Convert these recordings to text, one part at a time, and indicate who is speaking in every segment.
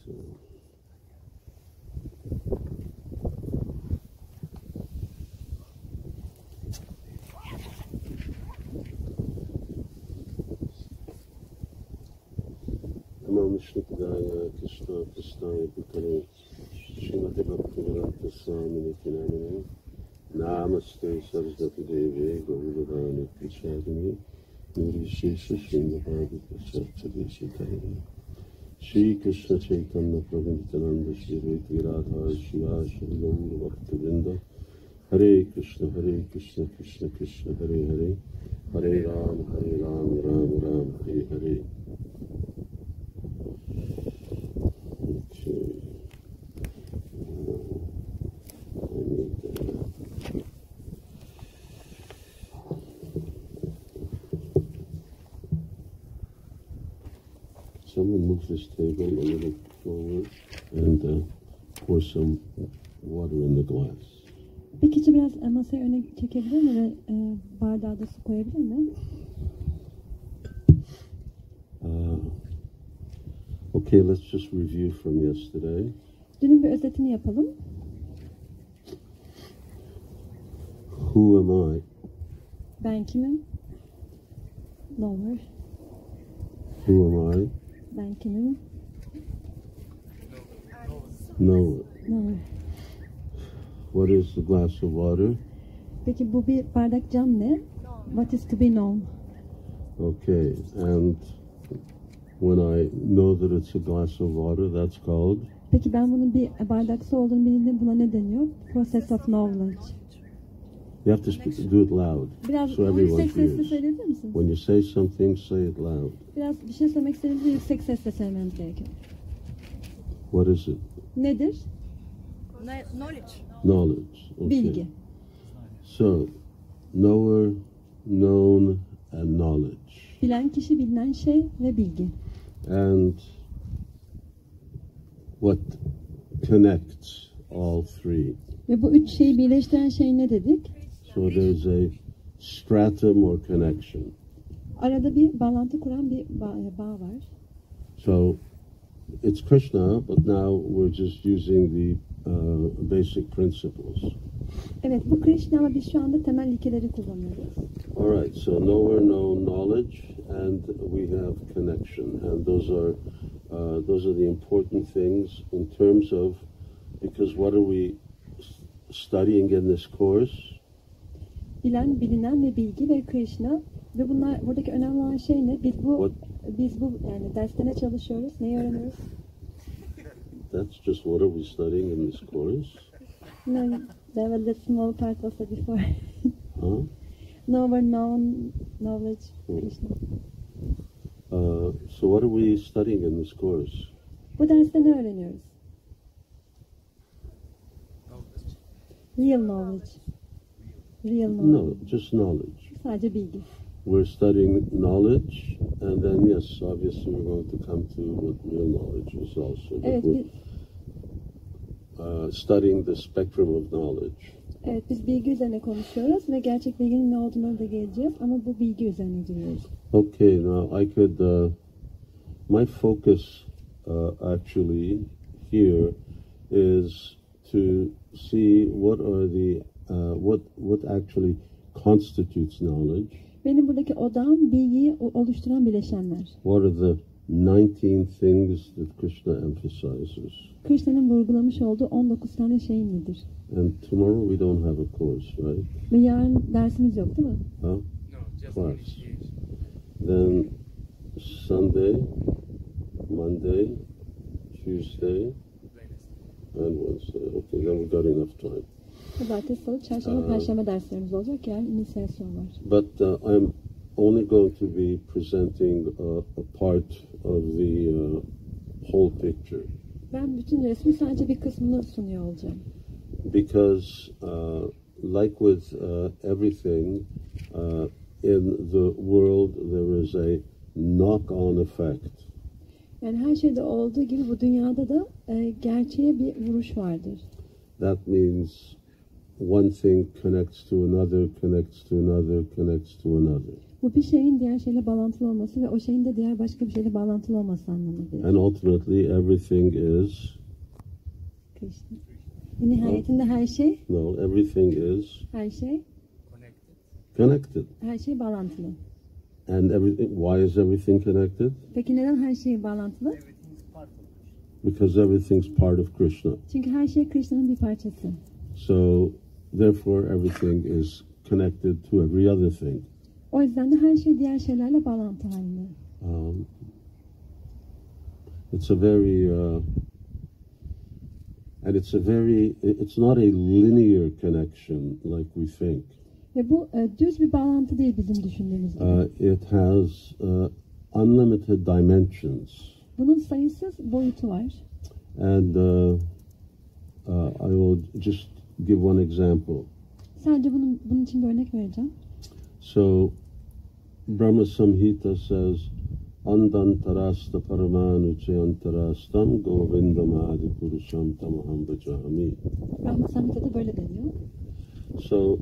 Speaker 1: So. Namaste Krishna Krishna Bhutale Srimati Bhaktivedanta Swami Nityanamane Namaste Saraswati Devi Gaurudani Prachadini Nirvishesha Srimabhadi Prachadeshitari Shri Krishna Chaitanya Prabhu Nityananda Shri Advaita Radha Shiva Shri Gaura Bhaktivedanta Hare Krishna Krishna Krishna Hare Hare Hare Ram Ram Ram Hare Hare. Someone move this table a little forward and pour some water in the glass.
Speaker 2: Bir kişi biraz masayı öne çekebilir mi ve bardağa da su koyabilir mi?
Speaker 1: Okay, let's just review from yesterday.
Speaker 2: Dünün bir özetini yapalım.
Speaker 1: Who am I?
Speaker 2: Ben kimim? Knower.
Speaker 1: Who am I?
Speaker 2: Ben kimim?
Speaker 1: Knower.
Speaker 2: Knower.
Speaker 1: What is the glass of water?
Speaker 2: Peki bu bir bardak cam ne? What is to be known?
Speaker 1: Okay, and when I know that it's a glass of water, that's called?
Speaker 2: Peki ben bunun bir bardak su olduğunu bildiğimde buna ne deniyor? Process of knowledge.
Speaker 1: You have to do it loud,
Speaker 2: Biraz
Speaker 1: so everyone
Speaker 2: yüksek sesle
Speaker 1: hears.
Speaker 2: söyleyebilir misin?
Speaker 1: When you say something, say it loud.
Speaker 2: Biraz bir şey söylemek istediğinizde yüksek sesle söylemeniz gerekiyor.
Speaker 1: What is it?
Speaker 2: Nedir?
Speaker 3: Knowledge.
Speaker 1: Knowledge. Okay.
Speaker 2: Bilgi.
Speaker 1: So, knower, known, and knowledge.
Speaker 2: Bilen kişi, bilinen şey ve bilgi.
Speaker 1: And what connects all three?
Speaker 2: Ve bu üç şeyi birleştiren şey ne dedik?
Speaker 1: So there's a stratum or connection.
Speaker 2: Arada bir bağlantı kuran bir bağ var.
Speaker 1: So it's Krishna, but now we're just using the basic principles.
Speaker 2: Evet, bu Krishna ama biz şu anda temel ilkeleri kullanıyoruz.
Speaker 1: All right, so knower, known, knowledge, and we have connection, and those are the important things in terms of, because what are we studying in this course?
Speaker 2: Bilen, bilinen ve bilgi ve Krishna ve bunlar buradaki önemli olan şey ne? Biz bu yani derste ne çalışıyoruz, neyi öğreniyoruz?
Speaker 1: That's just what are we studying in this course?
Speaker 2: No, there was a small part also before.
Speaker 1: Huh?
Speaker 2: Knower, known, knowledge, Krishna.
Speaker 1: So what are we studying in this course?
Speaker 2: Bu derste ne öğreniyoruz? Real knowledge. Real knowledge.
Speaker 1: No, just knowledge.
Speaker 2: Sadece bilgi.
Speaker 1: We're studying knowledge, and then yes, obviously we're going to come to what real knowledge is also. But
Speaker 2: Evet,
Speaker 1: we're studying the spectrum of knowledge.
Speaker 2: Evet, biz bilgi üzerine konuşuyoruz ve gerçek bilginin ne olduğuna da geleceğiz ama bu bilgi üzerine gidiyoruz.
Speaker 1: Okay, now I could, my focus actually here is to see what are the, what actually constitutes knowledge.
Speaker 2: Benim buradaki odağım bilgiyi oluşturan bileşenler.
Speaker 1: What are the 19 things that Krishna emphasizes?
Speaker 2: Krishna'nın vurgulamış olduğu 19 tane şey nedir?
Speaker 1: And tomorrow we don't have a course, right?
Speaker 2: Ve yarın dersimiz yok değil mi?
Speaker 1: Huh?
Speaker 3: No, just
Speaker 1: Class. Then Sunday, Monday, Tuesday, and Wednesday. Okay, then we've got enough time.
Speaker 2: Pazartesi, Salı, Çarşamba, Perşembe derslerimiz olacak. Yarın inisiyasyon var.
Speaker 1: But I'm only going to be presenting a part of the whole picture.
Speaker 2: Ben bütün resmin sadece bir kısmını sunuyor olacağım.
Speaker 1: Because like with everything in the world, there is a knock-on effect.
Speaker 2: Yani her şeyde olduğu gibi bu dünyada da gerçeğe bir vuruş vardır.
Speaker 1: That means one thing connects to another, connects to another, connects to another.
Speaker 2: Bu bir şeyin diğer şeyle bağlantılı olması ve o şeyin de diğer başka bir şeyle bağlantılı olması anlamına gelir.
Speaker 1: And ultimately everything is...
Speaker 2: Krishna. Ve nihayetinde her şey,
Speaker 1: No, everything is
Speaker 2: her şey,
Speaker 1: connected.
Speaker 2: her şey bağlantılı.
Speaker 1: And everything, why is everything connected?
Speaker 2: Peki neden her şey bağlantılı?
Speaker 1: Because everything's part of Krishna.
Speaker 2: Çünkü her şey Krishna'nın bir parçası.
Speaker 1: So, therefore, everything is connected to every other thing.
Speaker 2: O yüzden de her şey diğer şeylerle bağlantı halinde.
Speaker 1: It's a very, and it's not a linear connection like we think.
Speaker 2: Ve bu düz bir bağlantı değil bizim düşündüğümüz gibi.
Speaker 1: It has unlimited dimensions.
Speaker 2: Bunun sayısız boyutu var.
Speaker 1: And I will just give one example.
Speaker 2: Sadece bunun için bir örnek vereceğim.
Speaker 1: So, Brahma Samhita says, Andantarasta paramanu cheyantarastam govindamadi purusham tamaham bhajami.
Speaker 2: Brahma Samhita'da böyle deniyor.
Speaker 1: So,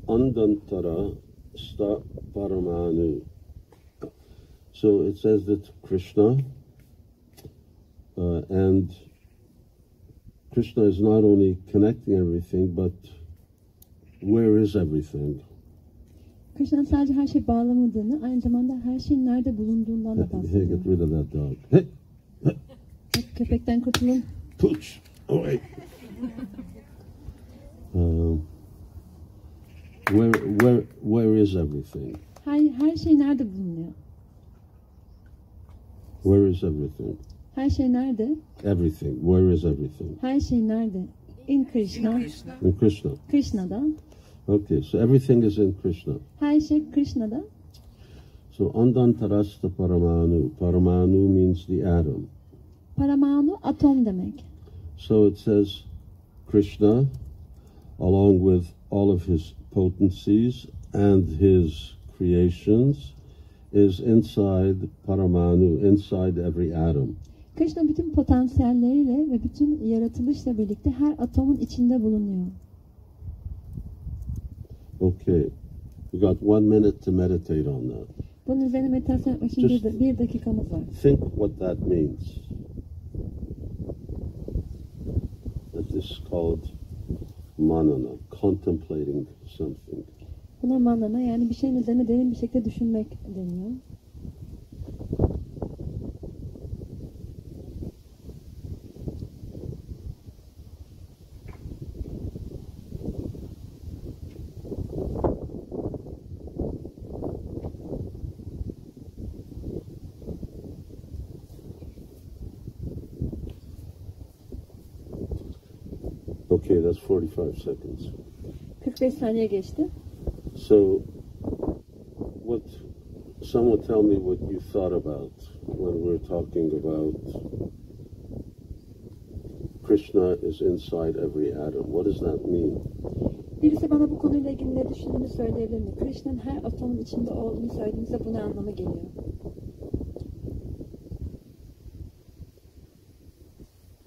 Speaker 1: Andantarasta paramanu. So it says that Krishna, and Krishna is not only connecting everything, but where is everything?
Speaker 2: Krishna'nın sadece her şey bağlamadığını, aynı zamanda her şeyin nerede bulunduğundan da
Speaker 1: Hey,
Speaker 2: bahsediyor.
Speaker 1: get rid of that dog. Hey,
Speaker 2: Köpekten kurtulun.
Speaker 1: pooch. Oh, wait. Where is everything?
Speaker 2: Her şey nerede bulunuyor?
Speaker 1: Where is everything?
Speaker 2: Her şey nerede?
Speaker 1: Everything. Where is everything?
Speaker 2: Her şey nerede? In Krishna.
Speaker 1: In Krishna.
Speaker 2: Krishna'da.
Speaker 1: Okay, so everything is in Krishna.
Speaker 2: Her şey Krishna'da.
Speaker 1: So Andantarasta paramanu. Paramanu means the atom.
Speaker 2: Paramanu atom demek.
Speaker 1: So it says Krishna, along with all of his potencies and his creations, is inside Paramanu, inside every atom.
Speaker 2: Krishna bütün potansiyelleriyle ve bütün yaratılışla birlikte her atomun içinde bulunuyor.
Speaker 1: Okay, we got 1 minute to meditate on that.
Speaker 2: Bunun üzerine meditasyon yapmak için bir dakikamız var.
Speaker 1: Think what that means. That this is called manana, contemplating something.
Speaker 2: Buna manana, yani bir şeyin üzerine derin bir şekilde düşünmek deniyor.
Speaker 1: Okay, that's 45 seconds.
Speaker 2: 45 saniye geçti.
Speaker 1: So, someone tell me what you thought about when we're talking about Krishna is inside every atom. What does that mean?
Speaker 2: Birisi bana bu konuyla ilgili ne düşündüğünü söyleyebilir mi? Krishna'nın her atomun içinde olduğunu söylediğinizde bu ne anlama geliyor?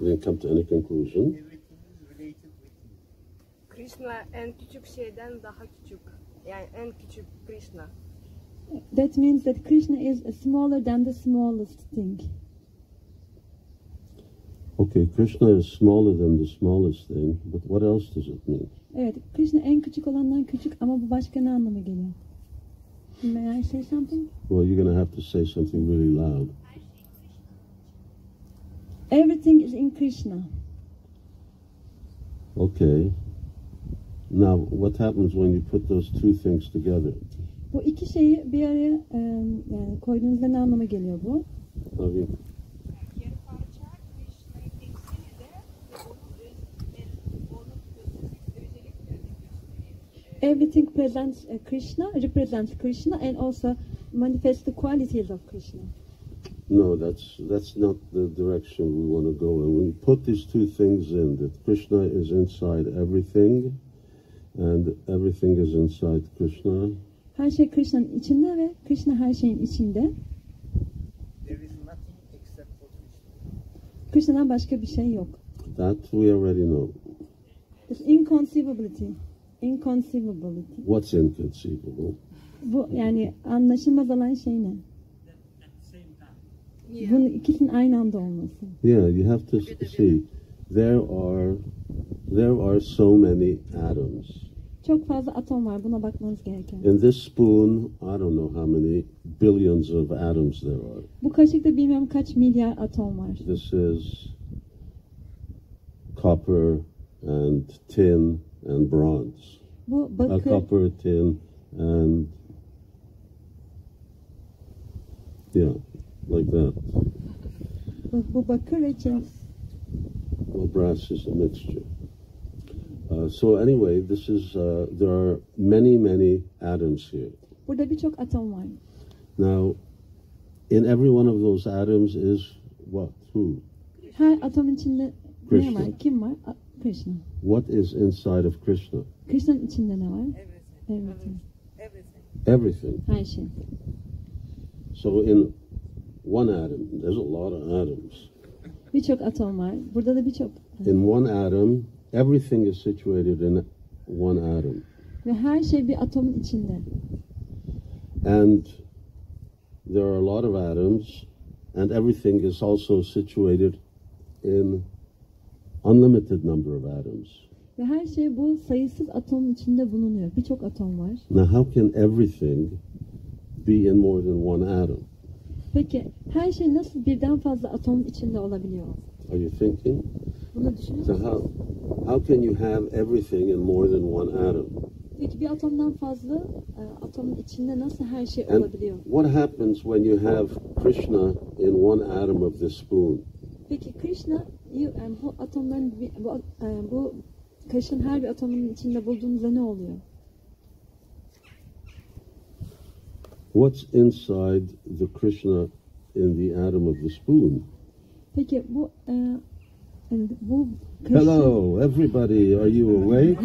Speaker 1: You didn't come to any conclusion.
Speaker 3: Krishna en küçük şeyden daha küçük. Yani en küçük Krishna.
Speaker 2: That means that Krishna is smaller than the smallest thing.
Speaker 1: Okay, Krishna is smaller than the smallest thing, but what else does it mean?
Speaker 2: Evet, Krishna en küçük olandan küçük ama bu başka ne anlama geliyor? May I say something?
Speaker 1: Well, you're going to have to say something really loud.
Speaker 2: Everything is in Krishna.
Speaker 1: Okay. Now, what happens when you put those two things together?
Speaker 2: Bu iki şeyi bir araya yani koyduğunuzda ne anlama geliyor bu?
Speaker 1: Okay.
Speaker 2: Everything presents Krishna, represents Krishna, and also manifests the qualities of Krishna.
Speaker 1: No, that's not the direction we want to go in. When you put these two things in, that Krishna is inside everything, and everything is inside Krishna.
Speaker 2: Her şey Krishna'nın içinde ve Krishna her şeyin içinde.
Speaker 4: There is nothing except for Krishna.
Speaker 2: Krishna'dan başka bir şey yok.
Speaker 1: That we already know.
Speaker 2: It's inconceivability. Inconceivability.
Speaker 1: What's inconceivable?
Speaker 2: Bu yani anlaşılmaz olan şey ne?
Speaker 4: At the same time.
Speaker 3: Yeah.
Speaker 2: Bunun ikisinin aynı anda olması.
Speaker 1: Yeah, you have to see. There are so many atoms.
Speaker 2: Çok fazla atom var. Buna bakmanız gereken.
Speaker 1: In this spoon, I don't know how many billions of atoms there are.
Speaker 2: Bu kaşıkta bilmem kaç milyar atom var.
Speaker 1: This is copper and tin and bronze.
Speaker 2: Bu bakır,
Speaker 1: Copper, tin, and yeah, like that.
Speaker 2: bu bakır ve çin.
Speaker 1: Well, brass is a mixture. So anyway, this is there are many atoms here.
Speaker 2: Burada birçok atom var.
Speaker 1: Now, in every one of those atoms is what? Who?
Speaker 2: Her atom içinde
Speaker 1: Krishna.
Speaker 2: ne var? Kim var? Krishna.
Speaker 1: What is inside of Krishna?
Speaker 2: Krishna'nın içinde ne var?
Speaker 5: Everything.
Speaker 2: Evet.
Speaker 5: Everything.
Speaker 1: Everything.
Speaker 2: Her şey.
Speaker 1: So in one atom, there's a lot of atoms.
Speaker 2: Birçok atom var. Burada da birçok.
Speaker 1: In one atom, everything is situated in one atom.
Speaker 2: Ve her şey bir atomun içinde.
Speaker 1: And there are a lot of atoms, and everything is also situated in unlimited number of atoms.
Speaker 2: Ve her şey bu sayısız atomun içinde bulunuyor. Birçok atom var.
Speaker 1: Now, how can everything be in more than one atom?
Speaker 2: Peki her şey nasıl birden fazla atomun içinde olabiliyor?
Speaker 1: Are you thinking?
Speaker 2: Bunu düşünüyor
Speaker 1: So
Speaker 2: musun?
Speaker 1: how can you have everything in more than one atom?
Speaker 2: Peki bir atomdan fazla atomun içinde nasıl her şey
Speaker 1: And
Speaker 2: olabiliyor?
Speaker 1: what happens when you have Krishna in one atom of this spoon?
Speaker 2: Peki Krishna bu atomdan bu kaşın her bir atomunun içinde bulduğunuzda ne oluyor?
Speaker 1: What's inside the Krishna in the atom of the spoon?
Speaker 2: Peki bu kaşın,
Speaker 1: Hello, everybody. Are you awake?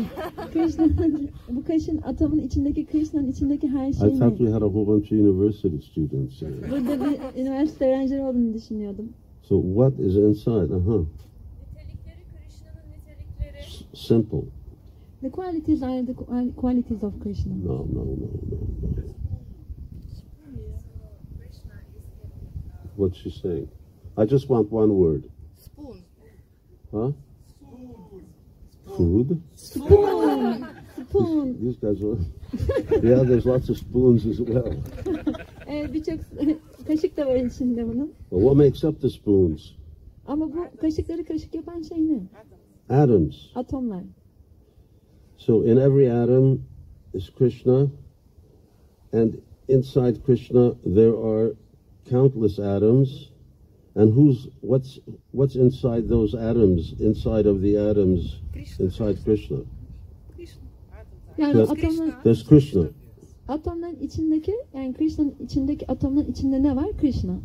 Speaker 2: bu kaşın atomun içindeki Krishna'nın içindeki her
Speaker 1: I
Speaker 2: şey
Speaker 1: thought
Speaker 2: ne?
Speaker 1: we had a whole bunch of university students here.
Speaker 2: Burada bir üniversite öğrencileri olduğunu düşünüyordum.
Speaker 1: So what is inside?
Speaker 5: Nitelikleri Krishna'nın nitelikleri.
Speaker 1: Simple.
Speaker 2: The qualities are the qualities of Krishna.
Speaker 1: No.
Speaker 5: Krishna is
Speaker 1: What's she saying? I just want one word.
Speaker 5: spoon.
Speaker 1: Huh? Food?
Speaker 2: Spoon. Spoon.
Speaker 1: These guys are... Yeah, there's lots of spoons as well.
Speaker 2: Evet, birçok kaşık da var içinde bunun.
Speaker 1: Well, what makes up the spoons?
Speaker 2: Ama bu kaşıkları kaşık yapan şey ne?
Speaker 1: Atoms.
Speaker 2: Atomlar.
Speaker 1: So in every atom is Krishna, and inside Krishna there are countless atoms. And what's inside those atoms? Inside of the atoms, inside Krishna.
Speaker 2: Yani
Speaker 1: There's-
Speaker 2: atomlar,
Speaker 1: There's Krishna.
Speaker 2: atomların içindeki, yani Krishna'nın içindeki atomların içinde ne var? Krishna.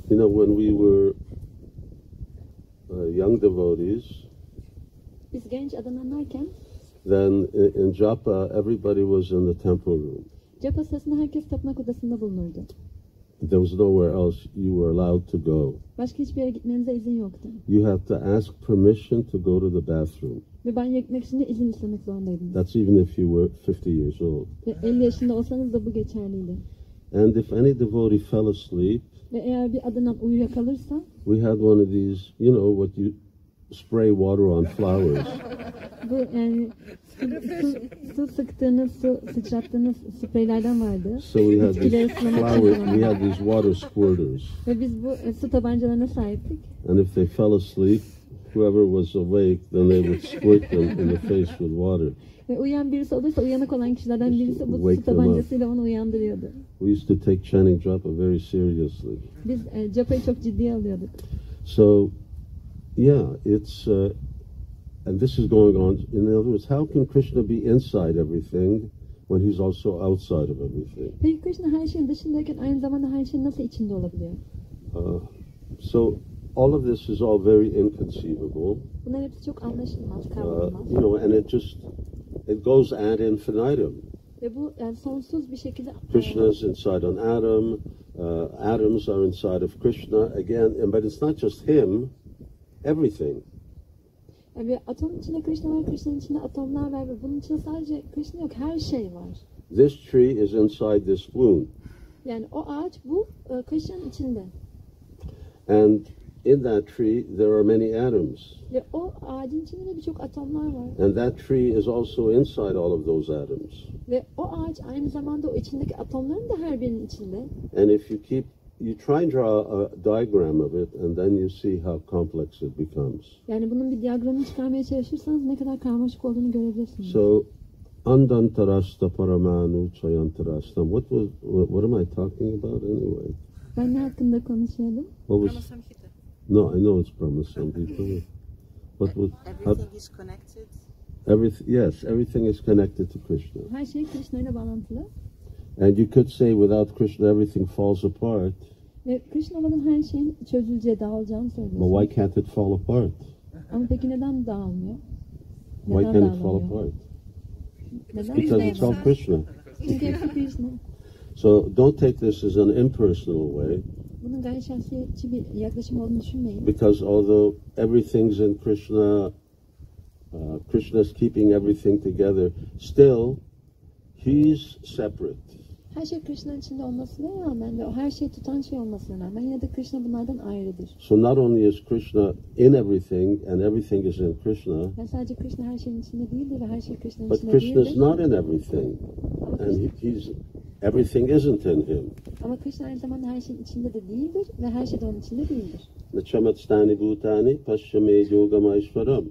Speaker 1: You know, when we were young devotees,
Speaker 2: Biz genç adananlarken
Speaker 1: then in Japa everybody was in the temple room.
Speaker 2: Japa sırasında herkes tapınak odasında bulunurdu.
Speaker 1: There was nowhere else you were allowed to go.
Speaker 2: Başka hiçbir yere gitmenize izin yoktu.
Speaker 1: You had to ask permission to go to the bathroom.
Speaker 2: Ve banyo gitmek için de izin istemek zorundaydınız.
Speaker 1: That's even if you were 50 years old.
Speaker 2: Ve 50 yaşında olsanız da bu geçerliydi.
Speaker 1: And if any devotee fell asleep,
Speaker 2: Ve eğer bir adanan uyuyakalırsa,
Speaker 1: we had one of these, you know, what you spray water on flowers.
Speaker 2: bu yani su sıktığınız, su sıçrattığınız spreylerden vardı.
Speaker 1: So we had
Speaker 2: Bitkileri
Speaker 1: these
Speaker 2: sulamak için
Speaker 1: flowers, we
Speaker 2: kullanılan.
Speaker 1: had these water squirters.
Speaker 2: Ve biz bu su tabancalarına sahiptik.
Speaker 1: And if they fell asleep, whoever was awake, then they would squirt them in the face with water.
Speaker 2: Ve uyuyan birisi olursa uyanık olan kişilerden birisi bu
Speaker 1: Wake
Speaker 2: su
Speaker 1: them
Speaker 2: tabancasıyla onu uyandırıyordu.
Speaker 1: We used to take chanting japa very seriously.
Speaker 2: Biz Japa'yı çok ciddiye alıyorduk.
Speaker 1: So, yeah, it's, and this is going on. In other words, how can Krishna be inside everything when he's also outside of everything?
Speaker 2: Peki Krishna her şeyin dışındayken aynı zamanda her şeyin nasıl içinde olabiliyor?
Speaker 1: So, all of this is all very inconceivable.
Speaker 2: Bunlar hepsi çok anlaşılmaz, kavranılmaz.
Speaker 1: You know, and it goes ad infinitum.
Speaker 2: Ve bu yani sonsuz bir şekilde
Speaker 1: Krishna is inside an atom. Atoms are inside of Krishna again, but it's not just him. Everything.
Speaker 2: Yani atomun içinde Krishna var, Krishna'nın içinde atomlar var ve bunun içinde sadece Krishna yok, her şey var.
Speaker 1: This tree is inside this bloom.
Speaker 2: Yani o ağaç bu Krishna'nın içinde.
Speaker 1: And in that tree there are many atoms.
Speaker 2: Ve o ağacın içinde de birçok atomlar var.
Speaker 1: And that tree is also inside all of those atoms.
Speaker 2: Ve o ağaç aynı zamanda o içindeki atomların da her birinin içinde.
Speaker 1: And if you try and draw a diagram of it, and then you see how complex it becomes.
Speaker 2: Yani bunun bir diyagramını çıkarmaya çalışırsanız ne kadar karmaşık olduğunu görebilirsiniz.
Speaker 1: So, Andantarasta Paramanu Chayantarastam. What am I talking about anyway?
Speaker 2: Ben ne hakkında konuşuyordum?
Speaker 1: What was? No, I know it's Brahmasamhita. What was?
Speaker 6: Everything is connected.
Speaker 1: Yes, everything is connected to Krishna.
Speaker 2: Her şey Krishna ile bağlantılı.
Speaker 1: And you could say without Krishna everything falls apart.
Speaker 2: Ve Krishna olmadan her şeyin çözüleceği, dağılacağını
Speaker 1: But
Speaker 2: söylüyorsun.
Speaker 1: why can't it fall apart?
Speaker 2: Ama peki neden dağılmıyor?
Speaker 1: Why
Speaker 2: Neden
Speaker 1: can't it fall
Speaker 2: dağılamıyor?
Speaker 1: apart?
Speaker 2: Neden
Speaker 1: Because it's all
Speaker 2: dağılamıyor?
Speaker 1: Krishna.
Speaker 2: Çünkü hepsi Krishna.
Speaker 1: So don't take this as an impersonal way,
Speaker 2: Bunun gayet şahsiyetçi bir yaklaşım olduğunu düşünmeyin.
Speaker 1: because although everything's in Krishna, Krishna's keeping everything together, still he's separate.
Speaker 2: Her şey Krishna'nın içinde olmasına rağmen ve o her şeyi tutan şey olmasına rağmen yine de Krishna bunlardan ayrıdır.
Speaker 1: So not only is Krishna in everything and everything is in Krishna,
Speaker 2: Yani sadece Krishna her şeyin içinde değildir ve her şey Krishna'nın
Speaker 1: but
Speaker 2: içinde
Speaker 1: Krishna's
Speaker 2: değildir.
Speaker 1: not in everything, and everything isn't in him.
Speaker 2: Ama Krishna aynı zamanda her şeyin içinde de değildir ve her şey de onun içinde değildir.
Speaker 1: Nachamatstani bhutani paschame yogamaishvaram.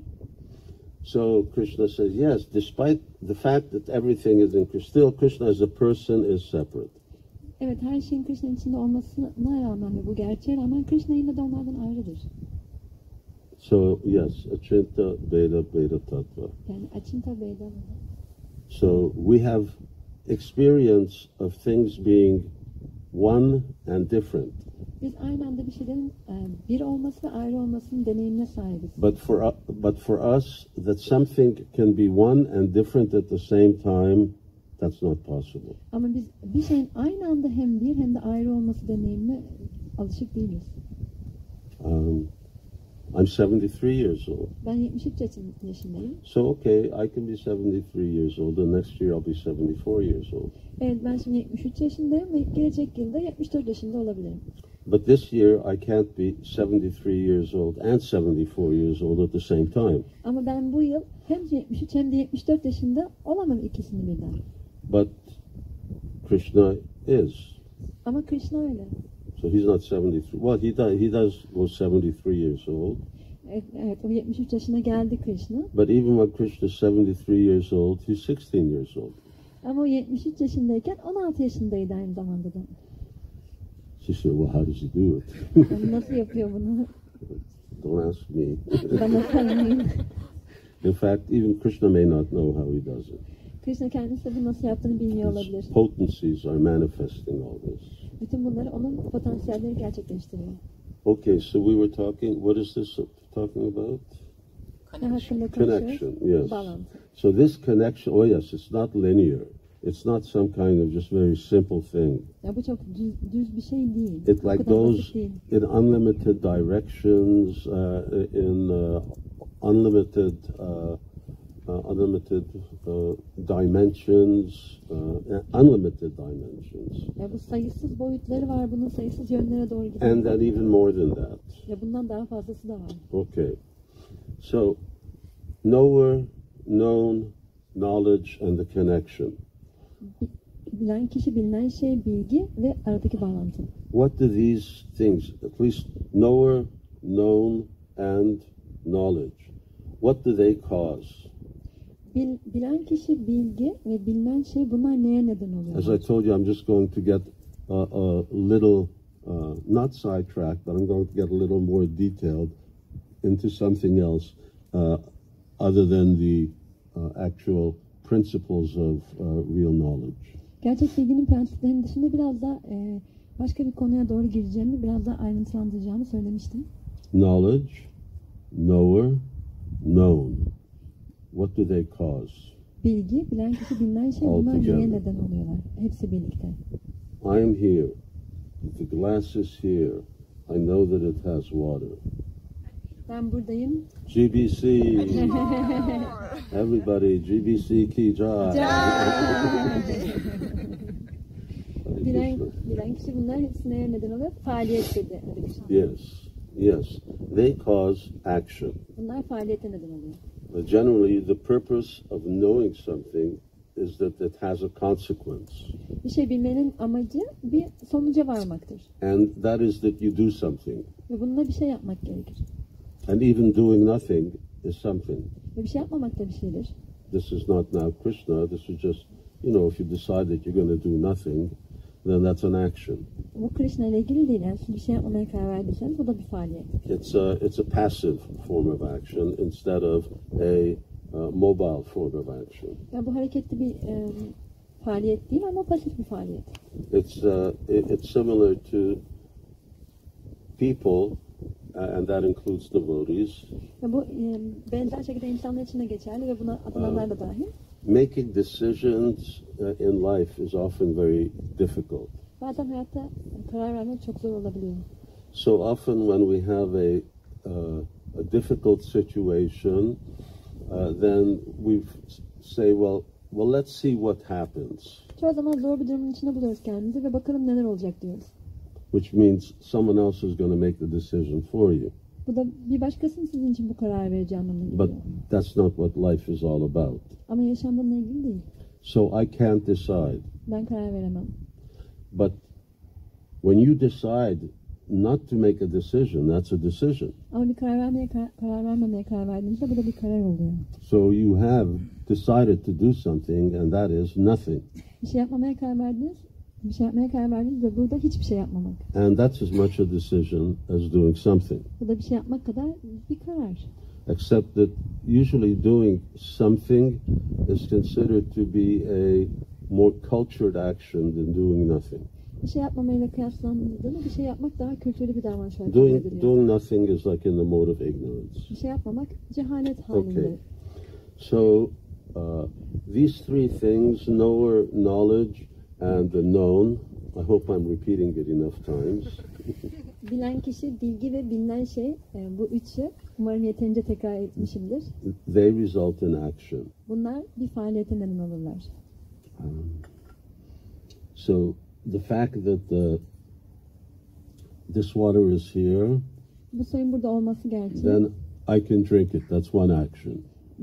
Speaker 1: So Krishna says, yes, despite the fact that everything is in Krishna, still Krishna as a person is separate.
Speaker 2: Evet, her şeyin Krishna'nın içinde olmasına rağmen ve bu gerçeğe rağmen Krishna yine de onlardan ayrıdır.
Speaker 1: So yes, Achinta Veda Veda Tattva.
Speaker 2: Yani Achinta Veda.
Speaker 1: So we have experience of things being one and different.
Speaker 2: Biz aynı anda bir şeylerin bir olması ve ayrı olmasının deneyimine sahibiz.
Speaker 1: But for us, that something can be one and different at the same time, that's not possible.
Speaker 2: Ama biz bir şeyin aynı anda hem bir hem de ayrı olması deneyimine alışık değiliz.
Speaker 1: I'm 73 years old.
Speaker 2: Ben 73 yaşındayım.
Speaker 1: So okay, I can be 73 years old, and next year I'll be 74 years old.
Speaker 2: Evet, ben şimdi 73 yaşındayım ve gelecek yılda 74 yaşında olabilirim.
Speaker 1: But this year I can't be 73 years old and 74 years old at the same time.
Speaker 2: Ama ben bu yıl hem 73 hem de 74 yaşında olamam ikisini birden.
Speaker 1: But Krishna is.
Speaker 2: Ama Krishna öyle.
Speaker 1: So he's not 73. Well, was 73 years old.
Speaker 2: Evet, o 73 yaşına geldi Krishna.
Speaker 1: But even when Krishna is 73 years old, he's 16 years old.
Speaker 2: Ama o 73 yaşındayken 16 yaşındaydı aynı zamanda da.
Speaker 1: She said, well, how does he do it?
Speaker 2: Yani nasıl yapıyor bunu?
Speaker 1: Don't ask me.
Speaker 2: Bana sormayın.
Speaker 1: In fact, even Krishna may not know how he does it.
Speaker 2: Krishna kendisi de bunu nasıl yaptığını bilmiyor
Speaker 1: His
Speaker 2: olabilir.
Speaker 1: potencies are manifesting all this.
Speaker 2: Bütün bunları onun potansiyelleri gerçekleştiriyor.
Speaker 1: Okay, so we were talking, what is this talking about?
Speaker 2: Ne hakkında
Speaker 1: Connection,
Speaker 2: konuşuyoruz?
Speaker 1: yes.
Speaker 2: Bağlantı.
Speaker 1: So this connection, oh yes, it's not linear. It's not some kind of just very simple thing.
Speaker 2: Ya bu çok düz bir şey değil.
Speaker 1: It
Speaker 2: O
Speaker 1: like
Speaker 2: kadar
Speaker 1: goes
Speaker 2: basit değil.
Speaker 1: in unlimited directions, in unlimited dimensions, unlimited dimensions,
Speaker 2: Ya bu sayısız boyutları var, bunun sayısız yönlere doğru gidiyor.
Speaker 1: and then even more than that.
Speaker 2: Ya bundan daha fazlası da var.
Speaker 1: Okay, so knower, known, knowledge, and the connection.
Speaker 2: Bilen kişi, bilinen şey, bilgi ve aradaki bağlantı.
Speaker 1: What do these things, at least knower, known, and knowledge, what do they cause?
Speaker 2: Bilen kişi, bilgi ve bilinen şey, bunlar neye neden oluyor?
Speaker 1: As I told you, I'm just going to get a little, not sidetracked, but I'm going to get a little more detailed into something else other than the actual principles of real knowledge.
Speaker 2: Gerçek bilginin prensiplerinin dışında biraz da başka bir konuya doğru gireceğimi, biraz daha ayrıntılandıracağımı söylemiştim.
Speaker 1: Knowledge, knower, known. What do they cause?
Speaker 2: Bilgi, bilen kişi, bilinen şey, bunlar
Speaker 1: Altogether.
Speaker 2: neye neden oluyorlar? Hepsi birlikte.
Speaker 1: I am here. The glass is here. I know that it has water.
Speaker 2: Ben buradayım.
Speaker 1: GBC. Everybody, GBC ki jai.
Speaker 2: Bilen kişi bunlar hepsine neden oluyor. Faaliyet dedi.
Speaker 1: Yes. They cause action.
Speaker 2: Bunlar faaliyete neden oluyor.
Speaker 1: Generally, the purpose of knowing something is that it has a consequence.
Speaker 2: Bir şey bilmenin amacı bir sonuca varmaktır.
Speaker 1: And that is that you do something.
Speaker 2: Ve bununla bir şey yapmak gerekir.
Speaker 1: And even doing nothing is something.
Speaker 2: Ve bir şey yapmamak da bir şeydir.
Speaker 1: This is not now Krishna. This is just, if you decide that you're going to do nothing, then that's an action.
Speaker 2: Bu Krishna ile ilgili değil. Yani siz bir şey yapmamaya karar verdiyseniz bu da bir faaliyet.
Speaker 1: It's a passive form of action instead of a mobile form of action.
Speaker 2: Yani bu hareketli bir faaliyet değil ama pasif bir faaliyet.
Speaker 1: It's similar to people, and that includes devotees.
Speaker 2: Ya bu benzer şekilde insanlar için de geçerli ve buna adananlar da dahil.
Speaker 1: Making decisions in life is often very difficult.
Speaker 2: Bazen hayatta karar vermek çok zor olabiliyor.
Speaker 1: So often when we have a difficult situation, then we say, well, let's see what happens.
Speaker 2: Çoğu zaman zor bir durumun içinde buluyoruz kendimizi ve bakalım neler olacak diyoruz.
Speaker 1: Which means someone else is going to make the decision for you.
Speaker 2: Bu da bir başkasının sizin için bu karar vereceği anlamına geliyor.
Speaker 1: But that's not what life is all about.
Speaker 2: Ama yaşam bununla ilgili değil.
Speaker 1: So I can't decide.
Speaker 2: Ben karar veremem.
Speaker 1: But when you decide not to make a decision, that's a decision.
Speaker 2: Ama bir karar vermemeye karar verdiğinizde bu da bir karar oluyor.
Speaker 1: So you have decided to do something, and that is nothing.
Speaker 2: Bir şey yapmaya karar verdiniz. Bir şey yapmaya karar verdiniz ve burada hiçbir şey yapmamak.
Speaker 1: And that's as much a decision as doing something.
Speaker 2: Bu da bir şey yapmak kadar bir karar.
Speaker 1: Except that usually doing something is considered to be a more cultured action than doing nothing.
Speaker 2: Bir şey yapmamayla kıyaslandığında bir şey yapmak daha kültürlü bir davranış olarak kabul ediliyor.
Speaker 1: Doing nothing is like in the mode of ignorance.
Speaker 2: Bir şey yapmamak cehalet halinde.
Speaker 1: Okay. So these three things, knower, knowledge, and the known. I hope I'm repeating it enough times.
Speaker 2: Bilen kişi, bilgi ve bilinen şey, bu üçü umarım yeterince tekrar etmişimdir.
Speaker 1: They result in action.
Speaker 2: Bunlar bir faaliyete neden olurlar.
Speaker 1: So the fact that this water is here,
Speaker 2: bu suyun burada olması gerçeği.
Speaker 1: then I can drink it. That's one action.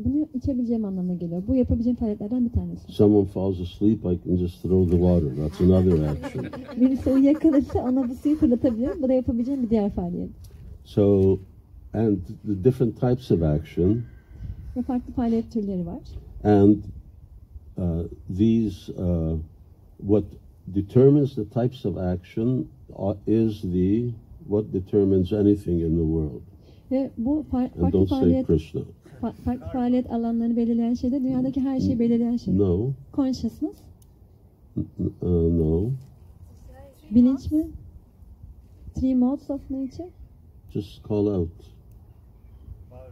Speaker 2: Bunu içebileceğim anlamına geliyor. Bu yapabileceğim faaliyetlerden bir tanesi.
Speaker 1: Someone falls asleep, I can just throw the water. That's another action.
Speaker 2: Birisi uyuyakalırsa ona bu suyu fırlatabilirim. Bu da yapabileceğim bir diğer faaliyet.
Speaker 1: So, and the different types of action,
Speaker 2: Ve farklı faaliyet türleri var.
Speaker 1: and these, what determines the types of action is what determines anything in the world.
Speaker 2: Ve bu
Speaker 1: And
Speaker 2: farklı
Speaker 1: don't say
Speaker 2: faaliyet
Speaker 1: Krishna.
Speaker 2: farklı faaliyet alanlarını belirleyen şey de dünyadaki her şeyi belirleyen şey.
Speaker 1: No.
Speaker 2: Consciousness,
Speaker 1: No.
Speaker 2: bilinç mi? Three modes of nature.
Speaker 1: Just call out.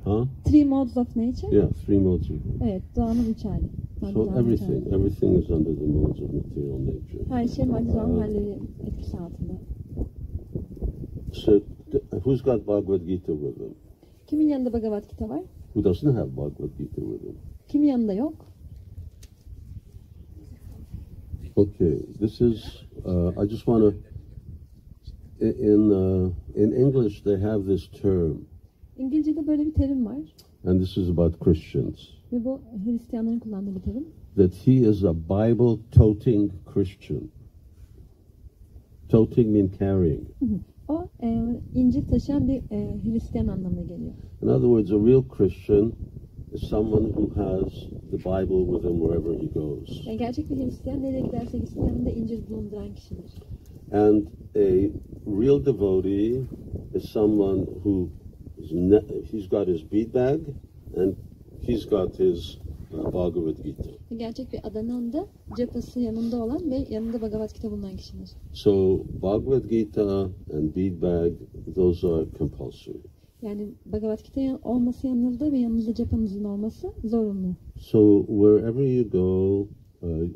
Speaker 1: Huh?
Speaker 2: Three modes of nature.
Speaker 1: Yeah, three modes of.
Speaker 2: Evet, doğanın üç hali.
Speaker 1: So everything is under the modes of material nature.
Speaker 2: Her şey maddi doğanın halleri etkisi altında.
Speaker 1: So who's got Bhagavad Gita with them?
Speaker 2: Kimin yanında Bhagavad Gita var?
Speaker 1: Who doesn't have Bhagavad Gita with them?
Speaker 2: Kimin yanında yok?
Speaker 1: Okay, this is. I just want to. In English, they have this term,
Speaker 2: İngilizce'de böyle bir terim var.
Speaker 1: and this is about Christians.
Speaker 2: Ve bu Hristiyanların kullandığı bir terim.
Speaker 1: That he is a Bible-toting Christian. Toting means carrying.
Speaker 2: O İncil taşıyan bir Hristiyan anlamına geliyor.
Speaker 1: In other words, a real Christian is someone who has the Bible with him wherever he goes.
Speaker 2: Yani gerçek bir Hristiyan nereye giderse gitsin yanında İncil bulunduran kişidir.
Speaker 1: And a real devotee is someone who he's got his bead bag and he's got his Bhagavad Gita.
Speaker 2: Gerçek bir adanan da cephası yanında olan ve yanında Bhagavad Gita bulunan kişidir.
Speaker 1: So Bhagavad Gita and bead bag, those are compulsory.
Speaker 2: Yani Bhagavad Gita olması yanınızda ve yanınızda cephanızın olması zorunlu.
Speaker 1: So wherever you go,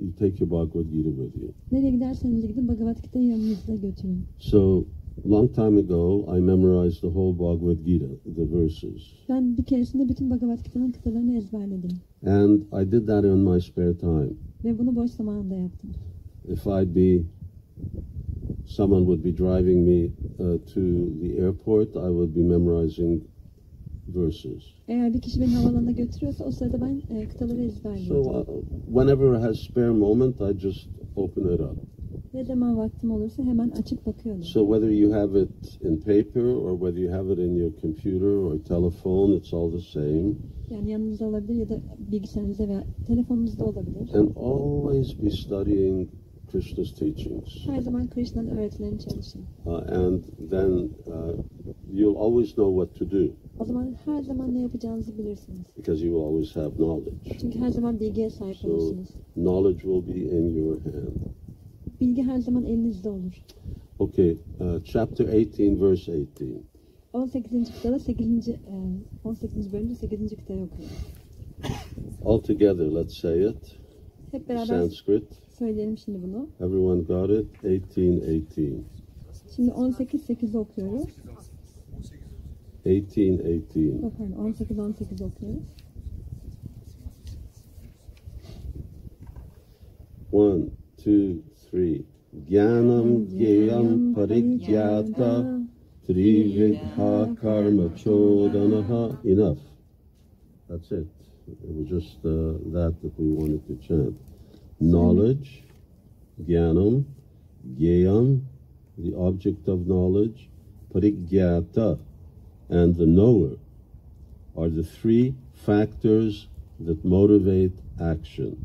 Speaker 1: you take your Bhagavad Gita with you.
Speaker 2: Nereye giderseniz gidin Bhagavad Gita'yı yanınızda götürün.
Speaker 1: So long time ago, I memorized the whole Bhagavad Gita, the verses.
Speaker 2: Ben bir keresinde bütün Bhagavad Gita'nın kıtalarını ezberledim.
Speaker 1: And I did that in my spare time.
Speaker 2: Ve bunu boş zamanında yaptım.
Speaker 1: If someone would be driving me to the airport, I would be memorizing verses.
Speaker 2: Eğer bir kişi beni havalanına götürüyorsa o sırada ben kıtaları ezberliyordum.
Speaker 1: So whenever I have spare moment, I just open it up.
Speaker 2: Ne zaman vaktim olursa hemen açıp bakıyordum.
Speaker 1: So whether you have it in paper or whether you have it in your computer or telephone, it's all the same.
Speaker 2: Yani yanınızda olabilir ya da bilgisayarınızda veya telefonunuzda olabilir.
Speaker 1: And always be studying Krishna's teachings.
Speaker 2: Her zaman Krishna'nın öğretilerini çalışın.
Speaker 1: And then you'll always know what to do.
Speaker 2: O zaman her zaman ne yapacağınızı bilirsiniz.
Speaker 1: Because you will always have knowledge.
Speaker 2: Çünkü her zaman bilgiye sahip
Speaker 1: So
Speaker 2: olursunuz.
Speaker 1: knowledge will be in your hand.
Speaker 2: Bilgi her zaman elinizde olur.
Speaker 1: Okay, chapter 18, verse 18.
Speaker 2: 18. kıtada 18. bölümde 8. kıtayı okuyoruz.
Speaker 1: All together, let's say it.
Speaker 2: Hep beraber
Speaker 1: Sanskrit.
Speaker 2: söyleyelim şimdi bunu.
Speaker 1: Everyone got it? 18:18.
Speaker 2: Şimdi 18-8 okuyoruz.
Speaker 1: 18:18.
Speaker 2: Yok pardon 18-18 okuyoruz.
Speaker 1: 1, 2, 3. Jnanam gyayam parigyata trividha karma chodanaha. Enough. That's it. It was just that we wanted to chant. Knowledge, jnanam, gyayam, the object of knowledge, parigyata, and the knower are the three factors that motivate action.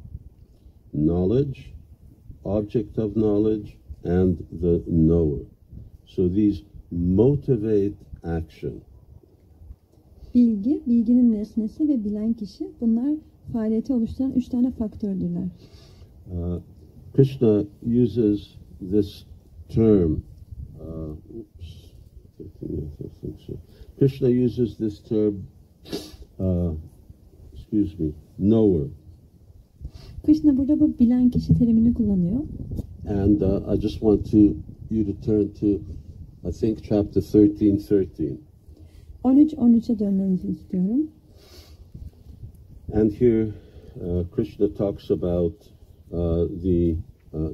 Speaker 1: Knowledge, object of knowledge, and the knower. So these motivate action.
Speaker 2: Bilgi, bilginin nesnesi ve bilen kişi bunlar faaliyeti oluşturan 3 tane faktördürler.
Speaker 1: Krishna uses this term. Krishna uses this term. Knower.
Speaker 2: Krishna burada bu bilen kişi terimini kullanıyor.
Speaker 1: And I just want you to turn to, I think, chapter 13:13.
Speaker 2: 13-13'e dönmenizi istiyorum.
Speaker 1: And here Krishna talks about the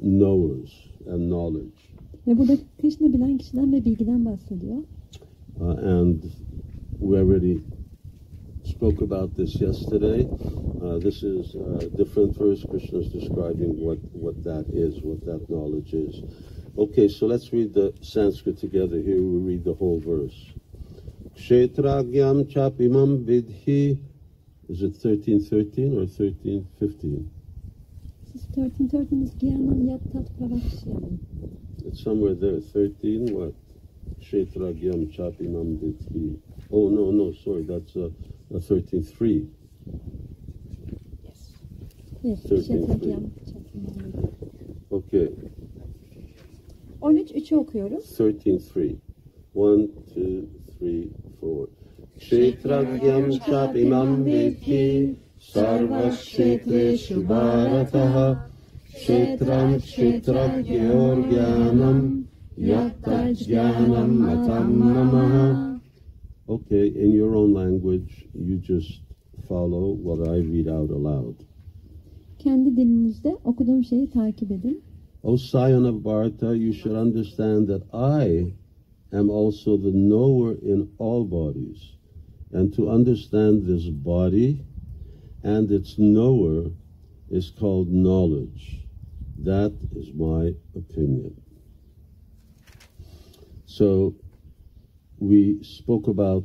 Speaker 1: knowers and knowledge.
Speaker 2: Ve burada Krishna bilen kişiden ve bilgiden bahsediyor.
Speaker 1: And we already spoke about this yesterday. This is a different verse. Krishna is describing what that is, what that knowledge is. Okay, so let's read the Sanskrit together. Here we read the whole verse. Kshetragyam chapimam vidhi. Is it 13:13 or 13:15?
Speaker 2: Siz 13-13 is Gyanam Yattat Pravakshayam.
Speaker 1: It's somewhere there. 13 what? Kshetragyam chapimam vidhi. Oh, no, sorry. That's 13:3.
Speaker 2: Yes,
Speaker 1: 13:3. Okay.
Speaker 2: 13-3'ü okuyoruz.
Speaker 1: 13:3. 1, 2, 3, 4. Kshetragyam chapimam vidhi sarvashetreshu bharataha kshetram kshetragyorgyanam yattajnanam matam namaha. Okay, in your own language, you just follow what I read out aloud.
Speaker 2: Kendi dilinizde okuduğum şeyi takip edin.
Speaker 1: O scion of Bharata, you should understand that I am also the knower in all bodies. And to understand this body and its knower is called knowledge. That is my opinion. So we spoke about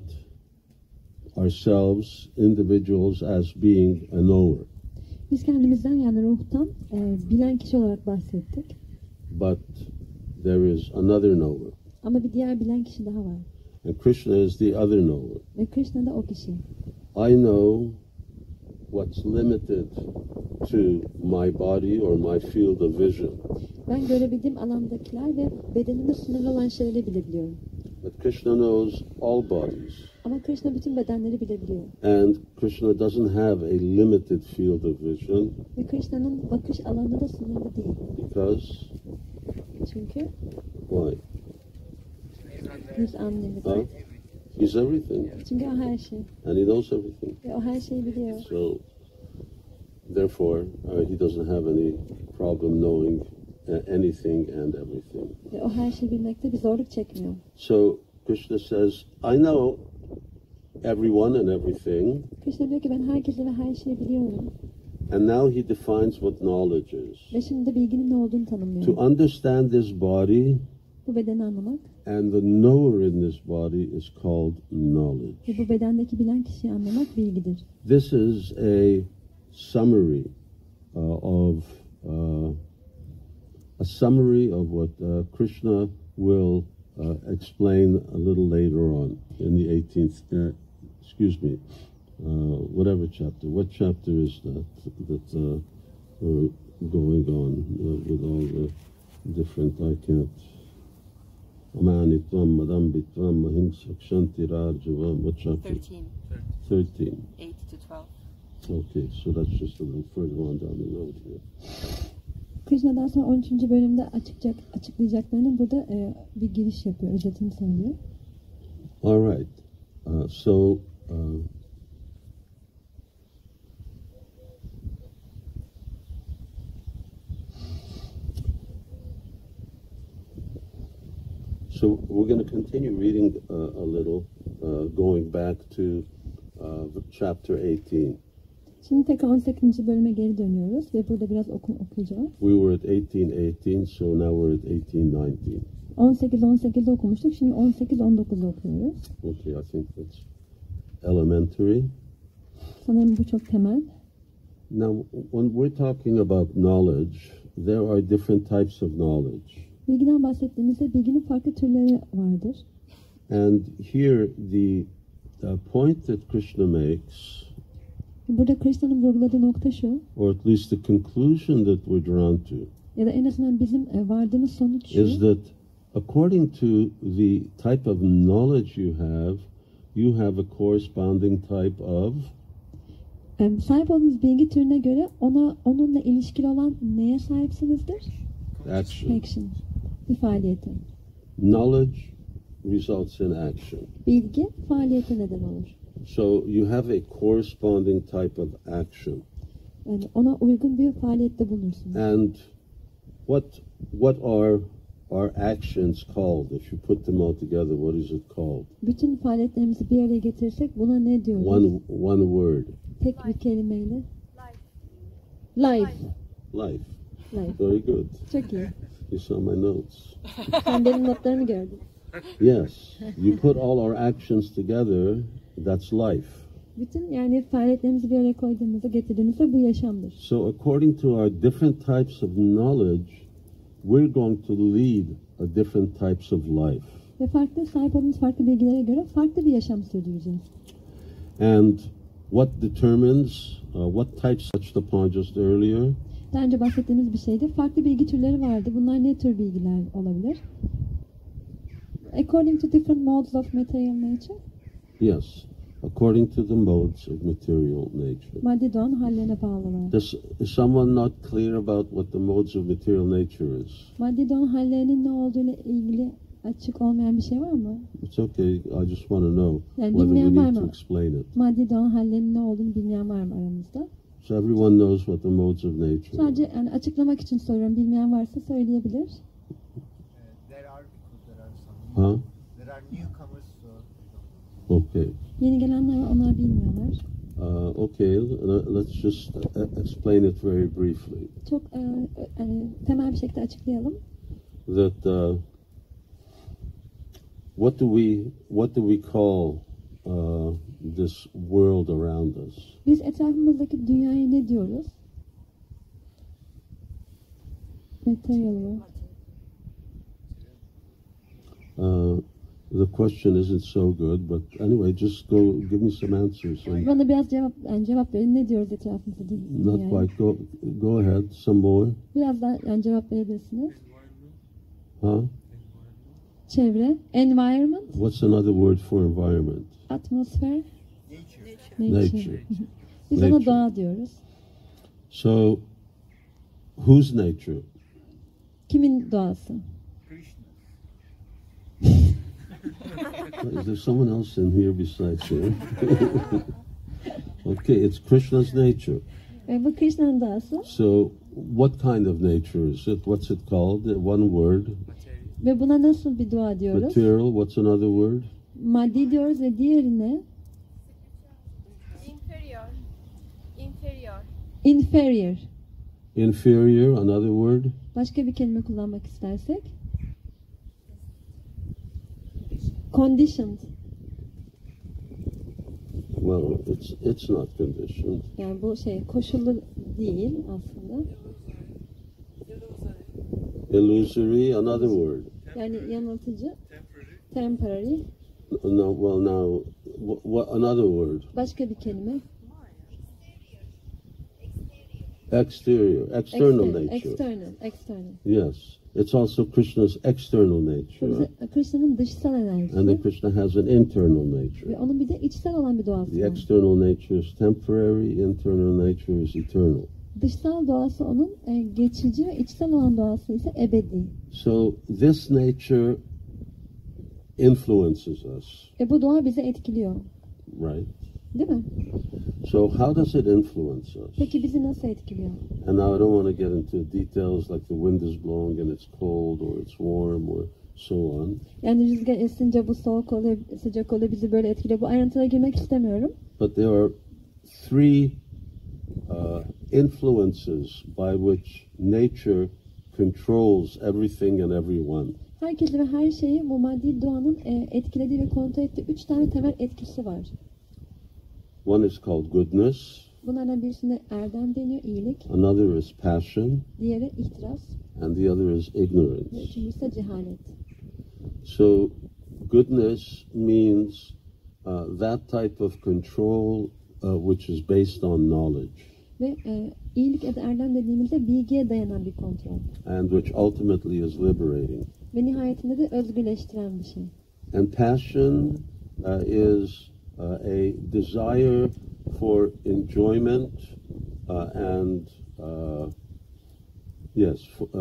Speaker 1: ourselves, individuals, as being a knower.
Speaker 2: Biz kendimizden yani ruhtan bilen kişi olarak bahsettik.
Speaker 1: But there is another knower.
Speaker 2: Ama bir diğer bilen kişi daha var.
Speaker 1: And Krishna is the other knower.
Speaker 2: Ve Krishna da o kişi.
Speaker 1: I know what's limited to my body or my field of vision.
Speaker 2: Ben görebildiğim alandakiler ve bedenime sınırlı olan şeyleri bilebiliyorum.
Speaker 1: But Krishna knows all bodies.
Speaker 2: Ama Krishna bütün bedenleri bilebiliyor.
Speaker 1: And Krishna doesn't have a limited field of vision.
Speaker 2: Ve Krishna'nın bakış alanı da sınırlı değil.
Speaker 1: Because?
Speaker 2: Çünkü
Speaker 1: Why?
Speaker 2: He's unlimited.
Speaker 1: Huh? He's everything.
Speaker 2: Çünkü o her şey.
Speaker 1: And he knows everything.
Speaker 2: Ve o her şeyi biliyor.
Speaker 1: So, therefore, he doesn't have any problem knowing anything and everything.
Speaker 2: Ve o her şeyi bilmekte bir zorluk çekmiyor.
Speaker 1: So, Krishna says, I know everyone and everything.
Speaker 2: Krishna diyor ki ben herkesi ve her şeyi biliyorum.
Speaker 1: And now he defines what knowledge is.
Speaker 2: Ve şimdi de bilginin ne olduğunu tanımlıyor.
Speaker 1: To understand this body,
Speaker 2: Bu bedeni anlamak
Speaker 1: and the knower in this body is called knowledge.
Speaker 2: ve bu bedendeki bilen kişiyi anlamak bilgidir.
Speaker 1: This is a summary a summary of what Krishna will explain a little later on in the 18th, whatever chapter. What chapter is that we're going on with all the different, I can't. What chapter? 13.
Speaker 6: 8 to 12.
Speaker 1: Okay, so that's just a little further on down the road here.
Speaker 2: Krishna daha sonra 13. bölümde açıklayacaklarını burada bir giriş yapıyor, özetini söylüyor.
Speaker 1: All right. So we're going to continue reading a little, going back to chapter 18.
Speaker 2: Şimdi tekrar 18. bölüme geri dönüyoruz ve burada biraz okuyacağız.
Speaker 1: We were at 18:18, so now we're at 18:19.
Speaker 2: 18-18'de okumuştuk, şimdi 18-19'da okuyoruz.
Speaker 1: Okay, I think that's elementary.
Speaker 2: Sanırım bu çok temel.
Speaker 1: Now, when we're talking about knowledge, there are different types of knowledge.
Speaker 2: Bilgiden bahsettiğimizde bilginin farklı türleri vardır.
Speaker 1: And here the point that Krishna makes,
Speaker 2: Burada Krishna'nın vurguladığı nokta şu,
Speaker 1: or at least the conclusion that we're drawn to,
Speaker 2: ya da en azından bizim vardığımız sonuç şu,
Speaker 1: is that according to the type of knowledge you have a corresponding type of
Speaker 2: sahip olduğunuz bilgi türüne göre onunla ilişkili olan neye sahipsinizdir?
Speaker 1: action.
Speaker 2: Action. Bir faaliyete.
Speaker 1: Knowledge results in action.
Speaker 2: Bilgi faaliyete neden olur.
Speaker 1: So you have a corresponding type of action.
Speaker 2: Yani ona uygun bir faaliyette bulunursunuz.
Speaker 1: And what are our actions called? If you put them all together, what is it called?
Speaker 2: Bütün faaliyetlerimizi bir araya getirirsek buna ne diyoruz?
Speaker 1: One word.
Speaker 2: Tek bir kelimeyle.
Speaker 3: Life.
Speaker 2: Life.
Speaker 1: Life.
Speaker 2: Life.
Speaker 1: Very good.
Speaker 2: Çok iyi.
Speaker 1: You saw my notes.
Speaker 2: Sen benim notlarımı gördün.
Speaker 1: Yes. You put all our actions together, that's life.
Speaker 2: Bütün yani faaliyetlerimizi bir araya koyduğumuzda, getirdiğimizde bu yaşamdır.
Speaker 1: So according to our different types of knowledge, we're going to lead a different types of life.
Speaker 2: Ve sahip olduğumuz farklı bilgilere göre farklı bir yaşam sürdüreceğiz.
Speaker 1: And what determines what types touched upon just earlier?
Speaker 2: Daha önce bahsettiğimiz bir şeydi. Farklı bilgi türleri vardı. Bunlar ne tür bilgiler olabilir? According to different modes of material nature.
Speaker 1: Yes, according to the modes of material nature.
Speaker 2: Maddi doğan hallerine bağlı olarak.
Speaker 1: Is someone not clear about what the modes of material nature is?
Speaker 2: Maddi doğan hallerinin ne olduğuyla ilgili açık olmayan bir şey var mı?
Speaker 1: It's okay. I just want to know
Speaker 2: Yani
Speaker 1: whether we
Speaker 2: bilmeyen var
Speaker 1: need to
Speaker 2: mı?
Speaker 1: explain it.
Speaker 2: Maddi doğan hallerinin ne olduğunu bilmeyen var mı aramızda?
Speaker 1: So everyone knows what the modes of nature are.
Speaker 2: Sadece yani açıklamak için soruyorum. Bilmeyen varsa söyleyebilir.
Speaker 4: There are some.
Speaker 1: Huh?
Speaker 4: There are newcomers, so
Speaker 1: Okay.
Speaker 2: Yeni gelenler var, onlar bilmiyorlar.
Speaker 1: Okay, let's just explain it very briefly.
Speaker 2: Çok temel bir şekilde açıklayalım.
Speaker 1: That what do we call this world around us?
Speaker 2: Biz etrafımızdaki dünyaya ne diyoruz? Material world.
Speaker 1: The question isn't so good, but anyway, just give me some answers.
Speaker 2: Bana biraz cevap verin. Ne diyoruz etrafımızda
Speaker 1: Not
Speaker 2: dünyaya?
Speaker 1: quite. Go ahead. Some more.
Speaker 2: Biraz daha cevap verebilirsiniz.
Speaker 1: Huh?
Speaker 2: Çevre, environment,
Speaker 1: What's another word for environment?
Speaker 2: atmosfer,
Speaker 4: nature.
Speaker 1: Nature.
Speaker 2: Biz ona
Speaker 1: Nature.
Speaker 2: doğa diyoruz.
Speaker 1: So, whose nature?
Speaker 2: Kimin doğası?
Speaker 4: Krishna.
Speaker 1: Is there someone else in here besides him? Okay, it's Krishna's nature.
Speaker 2: Bu Krishna'nın doğası.
Speaker 1: So, what kind of nature is it? What's it called? One word.
Speaker 2: Ve buna nasıl bir dua diyoruz?
Speaker 1: Material. What's another word?
Speaker 2: Maddi diyoruz ve diğerine
Speaker 3: Inferior. Inferior.
Speaker 2: inferior.
Speaker 1: Inferior. Another word.
Speaker 2: Başka bir kelime kullanmak istersek conditioned.
Speaker 1: Well, it's not conditioned.
Speaker 2: Yani bu koşullu değil aslında.
Speaker 1: Illusory. Another word.
Speaker 2: Yani yanıltıcı. Temporary.
Speaker 1: No. Well, now, what another word?
Speaker 2: Başka bir kelime.
Speaker 1: Exterior. External nature.
Speaker 2: External.
Speaker 1: Yes. It's also Krishna's external nature.
Speaker 2: Krishna'nın dışsal enerjisi.
Speaker 1: And then Krishna has an internal
Speaker 2: Ve
Speaker 1: nature.
Speaker 2: onun bir de içsel olan bir doğası
Speaker 1: The
Speaker 2: var.
Speaker 1: external nature is temporary, internal nature is eternal.
Speaker 2: Dışsal doğası onun geçici ve içsel olan doğası ise ebedi.
Speaker 1: So this nature influences us,
Speaker 2: Bu doğa bizi etkiliyor.
Speaker 1: right?
Speaker 2: Değil mi?
Speaker 1: So how does it influence us?
Speaker 2: Peki bizi nasıl etkiliyor?
Speaker 1: And now I don't want to get into details like the wind is blowing and it's cold or it's warm or so on.
Speaker 2: Yani rüzgar esince bu soğuk oluyor, sıcak oluyor, bizi böyle etkiliyor. Bu ayrıntılara girmek istemiyorum.
Speaker 1: But there are three influences by which nature controls everything and everyone.
Speaker 2: Herkesi ve her şeyi bu maddi doğanın etkilediği ve kontrol ettiği 3 tane temel etkisi var.
Speaker 1: One is called goodness,
Speaker 2: Bunlardan birisine erdem deniyor, iyilik.
Speaker 1: another is passion,
Speaker 2: Diğeri ihtiras
Speaker 1: and the other is
Speaker 2: ve
Speaker 1: ignorance.
Speaker 2: üçüncüsü de cehalet.
Speaker 1: So goodness means that type of control which is based on knowledge
Speaker 2: Ve iyilik ya da erdem dediğimizde bilgiye dayanan bir kontrol.
Speaker 1: and which ultimately is liberating.
Speaker 2: Ve nihayetinde de özgürleştiren bir şey.
Speaker 1: And passion is a desire for enjoyment and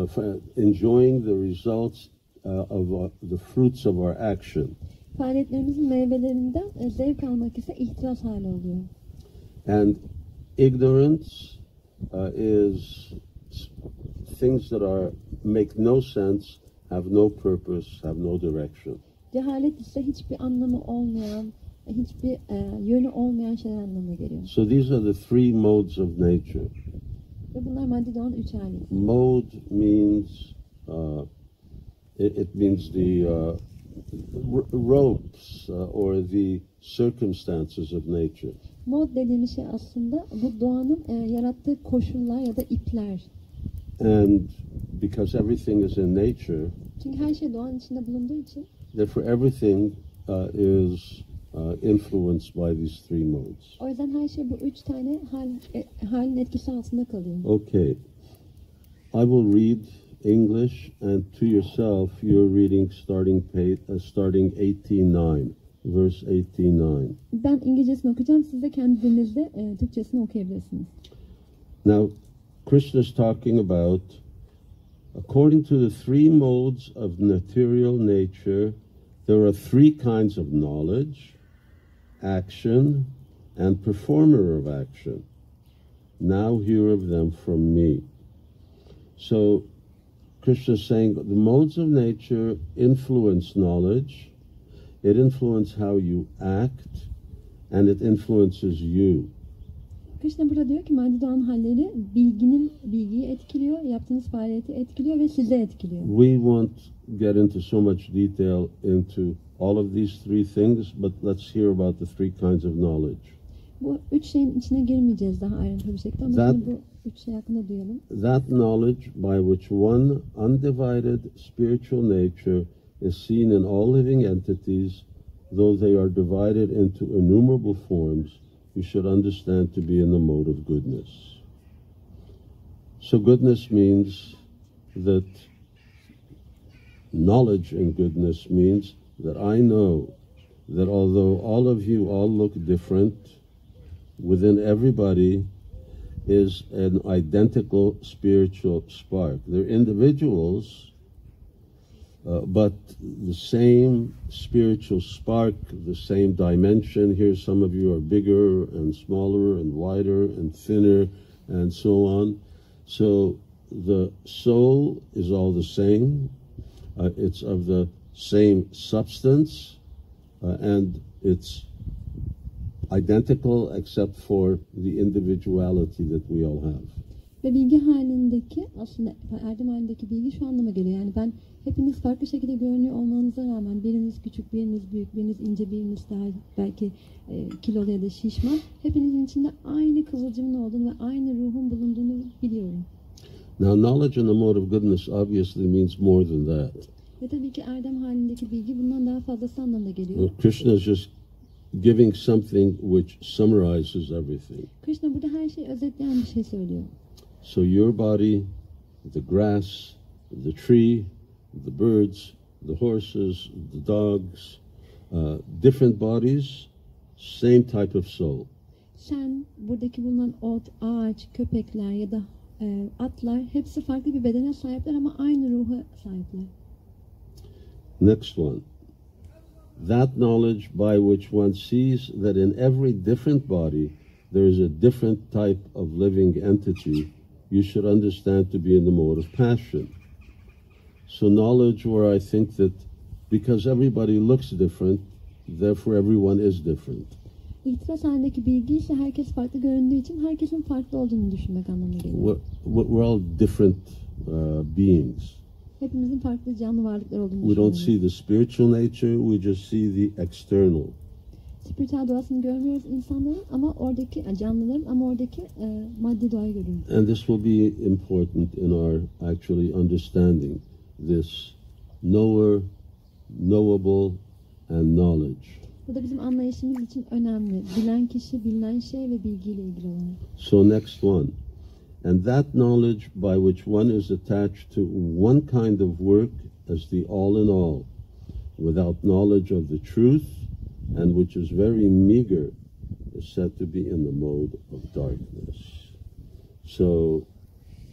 Speaker 1: for enjoying the results of the fruits of our action.
Speaker 2: Faaliyetlerimizin meyvelerinden zevk almak ise ihtiras hali oluyor.
Speaker 1: And ignorance is things that make no sense, have no purpose, have no direction.
Speaker 2: Cehalet ise hiçbir anlamı olmayan, hiçbir yönü olmayan şeyler anlamına geliyor.
Speaker 1: So these are the three modes of nature.
Speaker 2: Ve bunlar maddi doğanın 3 hali.
Speaker 1: Mode means it means the ropes or the circumstances of nature.
Speaker 2: Mod dediğimiz şey aslında bu doğanın yarattığı koşullar ya da ipler.
Speaker 1: And because everything is in nature,
Speaker 2: Çünkü her şey doğanın içinde bulunduğu için
Speaker 1: therefore everything is influenced by these three modes.
Speaker 2: o yüzden her şey bu 3 tane halin etkisi altında kalıyor.
Speaker 1: Okay. I will read English, and to yourself you're reading starting 18:9, verse 18:9.
Speaker 2: Ben İngilizcesini okuyacağım, siz de kendi dilinizde Türkçesini okuyabilirsiniz.
Speaker 1: Now, Krishna is talking about, according to the three modes of material nature, there are three kinds of knowledge, action, and performer of action. Now hear of them from me. So, Krishna is saying the modes of nature influence knowledge, it influences how you act, and it influences you.
Speaker 2: Krishna burada diyor ki maddi doğanın halleri bilgiyi etkiliyor, yaptığınız faaliyeti etkiliyor ve sizi etkiliyor.
Speaker 1: We won't get into so much detail into all of these three things, but let's hear about the three kinds of knowledge.
Speaker 2: Bu 3 şeyin içine girmeyeceğiz daha ayrıntılı bir şekilde ama şimdi bu 3 şey hakkında duyalım.
Speaker 1: That knowledge by which one undivided spiritual nature is seen in all living entities, though they are divided into innumerable forms, you should understand to be in the mode of goodness. So goodness means that knowledge and goodness means that I know that although all of you all look different, within everybody is an identical spiritual spark. They're individuals, but the same spiritual spark, the same dimension. Here, some of you are bigger and smaller and wider and thinner and so on. So the soul is all the same. It's of the same substance, and it's identical except for the individuality that we all have.
Speaker 2: Ve bilgi halindeki, aslında erdem halindeki bilgi şu anlama geliyor. Yani ben hepiniz farklı şekilde görünüyor olmanıza rağmen biriniz küçük, biriniz büyük, biriniz ince, biriniz daha belki kilolu ya da şişman. Hepinizin içinde aynı kıvılcımın olduğunu ve aynı ruhun bulunduğunu biliyorum.
Speaker 1: Now, knowledge in the mode of goodness obviously means more than that.
Speaker 2: Ve tabii ki erdem halindeki bilgi bundan daha fazlası anlamına geliyor.
Speaker 1: Krishna is just giving something which summarizes everything.
Speaker 2: Krishna burada her şeyi özetleyen bir şey söylüyor.
Speaker 1: So your body, the grass, the tree, the birds, the horses, the dogs, different bodies, same type of soul.
Speaker 2: Sen, buradaki bulunan ot, ağaç, köpekler ya da atlar hepsi farklı bir bedene sahipler ama aynı ruha sahipler.
Speaker 1: Next one. That knowledge by which one sees that in every different body there is a different type of living entity you should understand to be in the mode of passion. So knowledge where I think that because everybody looks different, therefore everyone is different.
Speaker 2: İhtiras halindeki bilgi ise herkes farklı göründüğü için herkesin farklı olduğunu düşünmek anlamına geliyor.
Speaker 1: We're all different beings.
Speaker 2: Hepimizin farklı canlı varlıklar olduğunu
Speaker 1: We don't
Speaker 2: düşünüyoruz.
Speaker 1: see the spiritual nature, we just see the external.
Speaker 2: Spiritüel doğasını görmüyoruz insanların ama oradaki canlıların ama oradaki maddi doğayı görüyoruz.
Speaker 1: And this will be important in our actually understanding this knower, knowable, and knowledge.
Speaker 2: Bu da bizim anlayışımız için önemli. Bilen kişi, bilinen şey ve bilgiyle ilgili olan.
Speaker 1: So next one. And that knowledge by which one is attached to one kind of work as the all in all, without knowledge of the truth, and which is very meager, is said to be in the mode of darkness. So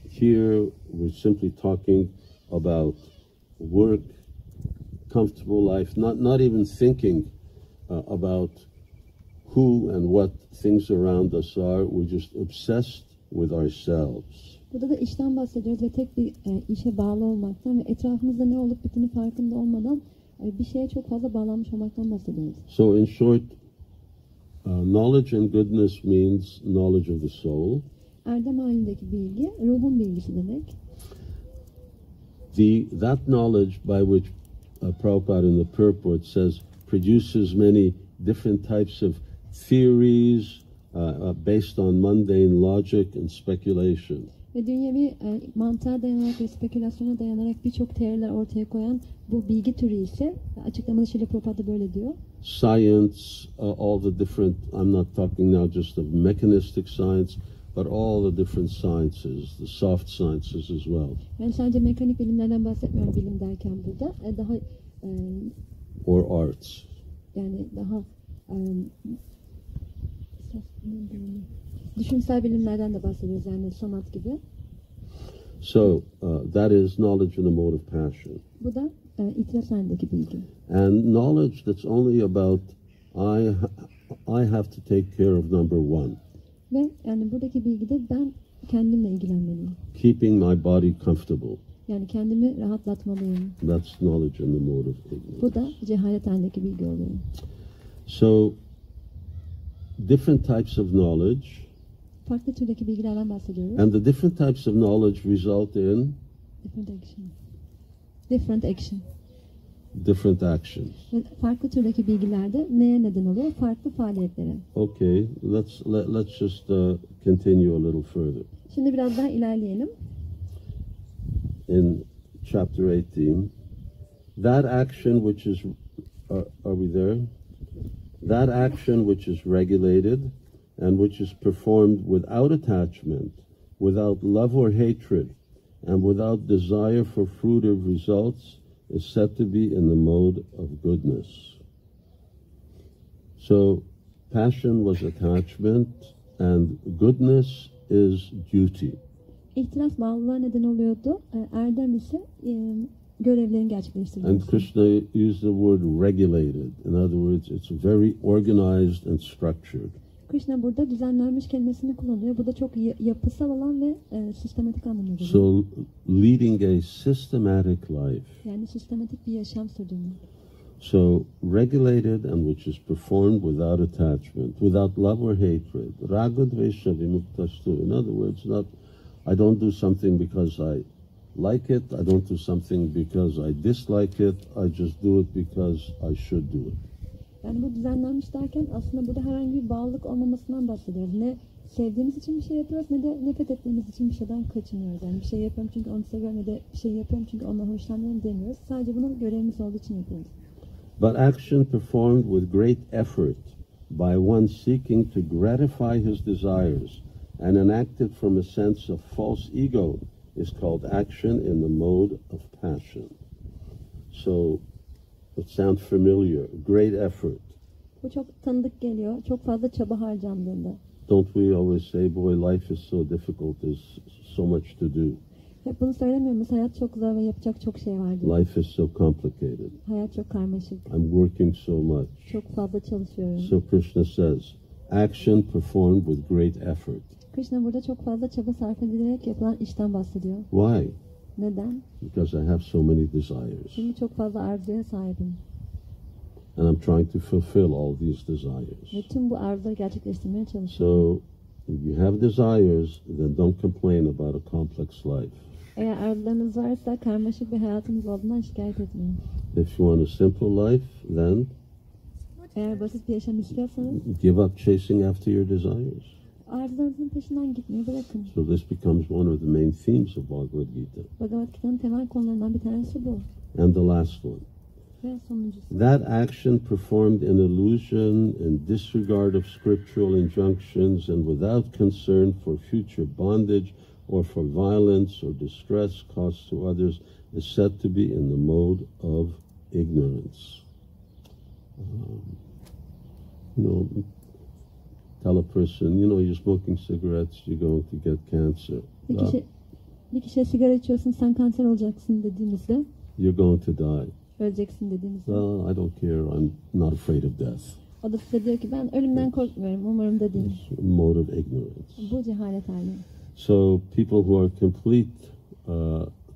Speaker 1: here we're simply talking about work, comfortable life, not even thinking about who and what things around us are. We're just obsessed with ourselves.
Speaker 2: Burada da işten bahsediyoruz ve tek bir işe bağlı olmaktan ve etrafımızda ne olup bittiğini farkında olmadan bir şeye çok fazla bağlanmış olmaktan bahsediyoruz.
Speaker 1: So in short, knowledge and goodness means knowledge of the soul.
Speaker 2: Erdem halindeki bilgi, ruhun bilgisi demek.
Speaker 1: That knowledge by which Prabhupada in the purport says produces many different types of theories based on mundane logic and speculation.
Speaker 2: Ve dünyevi mantığa dayanarak ve spekülasyona dayanarak birçok teoriler ortaya koyan bu bilgi türü ise açıklamasıyla Prabhupada böyle diyor.
Speaker 1: Science, all the different, I'm not talking now just of mechanistic science, but all the different sciences, the soft sciences as well.
Speaker 2: Ben sadece mekanik bilimlerden bahsetmiyorum bilim derken burada. Daha
Speaker 1: or arts.
Speaker 2: Yani daha düşünsel bilimlerden de bahsediyoruz yani sanat gibi.
Speaker 1: So that is knowledge in the mode of passion.
Speaker 2: Bu da itiraz halindeki bilgi.
Speaker 1: And knowledge that's only about I have to take care of number one.
Speaker 2: Ve yani buradaki bilgide ben kendimle ilgilenmeliyim.
Speaker 1: Keeping my body comfortable.
Speaker 2: Yani kendimi rahatlatmalıyım.
Speaker 1: That's knowledge in the mode of ignorance.
Speaker 2: Bu da cehalet halindeki bilgi oluyor.
Speaker 1: So different types of knowledge.
Speaker 2: Farklı türdeki bilgilerden bahsediyoruz.
Speaker 1: And the different types of knowledge result in
Speaker 2: Different action. Different action.
Speaker 1: Different actions.
Speaker 2: Ve farklı türdeki bilgilerde neye neden oluyor? Farklı faaliyetlere.
Speaker 1: Okay, let's just continue a little further.
Speaker 2: Şimdi biraz daha ilerleyelim.
Speaker 1: In chapter 18, that action which is, are we there? That action which is regulated and which is performed without attachment, without love or hatred, and without desire for fruitive results is said to be in the mode of goodness. So passion was attachment and goodness is duty.
Speaker 2: İhtiras bağlılığa neden oluyordu. Erdem ise görevlerini gerçekleştiriyorsun.
Speaker 1: And Krishna used the word regulated. In other words, it's very organized and structured.
Speaker 2: Krishna burada düzenlenmiş kelimesini kullanıyor. Bu da çok yapısal olan ve sistematik anlamına geliyor.
Speaker 1: So, leading a systematic life.
Speaker 2: Yani sistematik bir yaşam sürdürmek.
Speaker 1: So, regulated and which is performed without attachment, without love or hatred. Raga dvesha vimuktastu. In other words, I don't do something because I like it. I don't do something because I dislike it. I just do it because I should do it.
Speaker 2: Yani bu düzenlenmiş derken aslında burada herhangi bir bağlılık olmamasından bahsediyoruz. Ne sevdiğimiz için bir şey yapıyoruz ne de nefret ettiğimiz için bir şeyden kaçınıyoruz. Yani bir şey yapıyorum çünkü onu seviyorum ya da bir şey yapıyorum çünkü ondan hoşlanmıyorum demiyoruz. Sadece bunu görevimiz olduğu için yapıyoruz.
Speaker 1: But action performed with great effort by one seeking to gratify his desires and enacted from a sense of false ego is called action in the mode of passion. So, it sounds familiar. Great effort.
Speaker 2: Bu çok tanıdık geliyor. Çok fazla çaba harcandığında.
Speaker 1: Don't we always say, boy, life is so difficult, there's so much to do.
Speaker 2: Hep bunu söylemiyor musun? Hayat çok zor ve yapacak çok şey var diyor.
Speaker 1: Life is so complicated.
Speaker 2: Hayat çok karmaşık.
Speaker 1: I'm working so much.
Speaker 2: Çok fazla çalışıyorum.
Speaker 1: So Krishna says, action performed with great effort.
Speaker 2: Krishna burada çok fazla çaba sarf edilerek yapılan işten bahsediyor.
Speaker 1: Why?
Speaker 2: Neden?
Speaker 1: Because I have so many desires.
Speaker 2: Çünkü çok fazla arzuya sahibim.
Speaker 1: And I'm trying to fulfill all these desires.
Speaker 2: Ve tüm bu arzuları gerçekleştirmeye çalışıyorum.
Speaker 1: So, if you have desires, then don't complain about a complex life.
Speaker 2: Eğer arzularınız varsa karmaşık bir hayatınız olduğundan şikayet etmeyin.
Speaker 1: If you want a simple life, then
Speaker 2: Eğer basit bir yaşam istiyorsanız
Speaker 1: give up chasing after your desires.
Speaker 2: arzularınızın peşinden gitmeyi bırakın.
Speaker 1: So this becomes one of the main themes of Bhagavad Gita.
Speaker 2: Bhagavad Gita'nın temel konularından bir tanesi bu.
Speaker 1: And the last one.
Speaker 2: Ve sonuncusu.
Speaker 1: That action performed in illusion, in disregard of scriptural injunctions, and without concern for future bondage or for violence or distress caused to others is said to be in the mode of ignorance. Tell a person, you're smoking cigarettes, you're going to get cancer.
Speaker 2: Bir kişiye sigara içiyorsun, sen kanser olacaksın dediğimizde,
Speaker 1: You're going to die.
Speaker 2: öleceksin dediğimizde,
Speaker 1: I don't care, I'm not afraid of death.
Speaker 2: o da size diyor ki ben ölümden korkmuyorum, umarım da değil.
Speaker 1: It's mode of ignorance.
Speaker 2: Bu cehalet hali.
Speaker 1: So people who are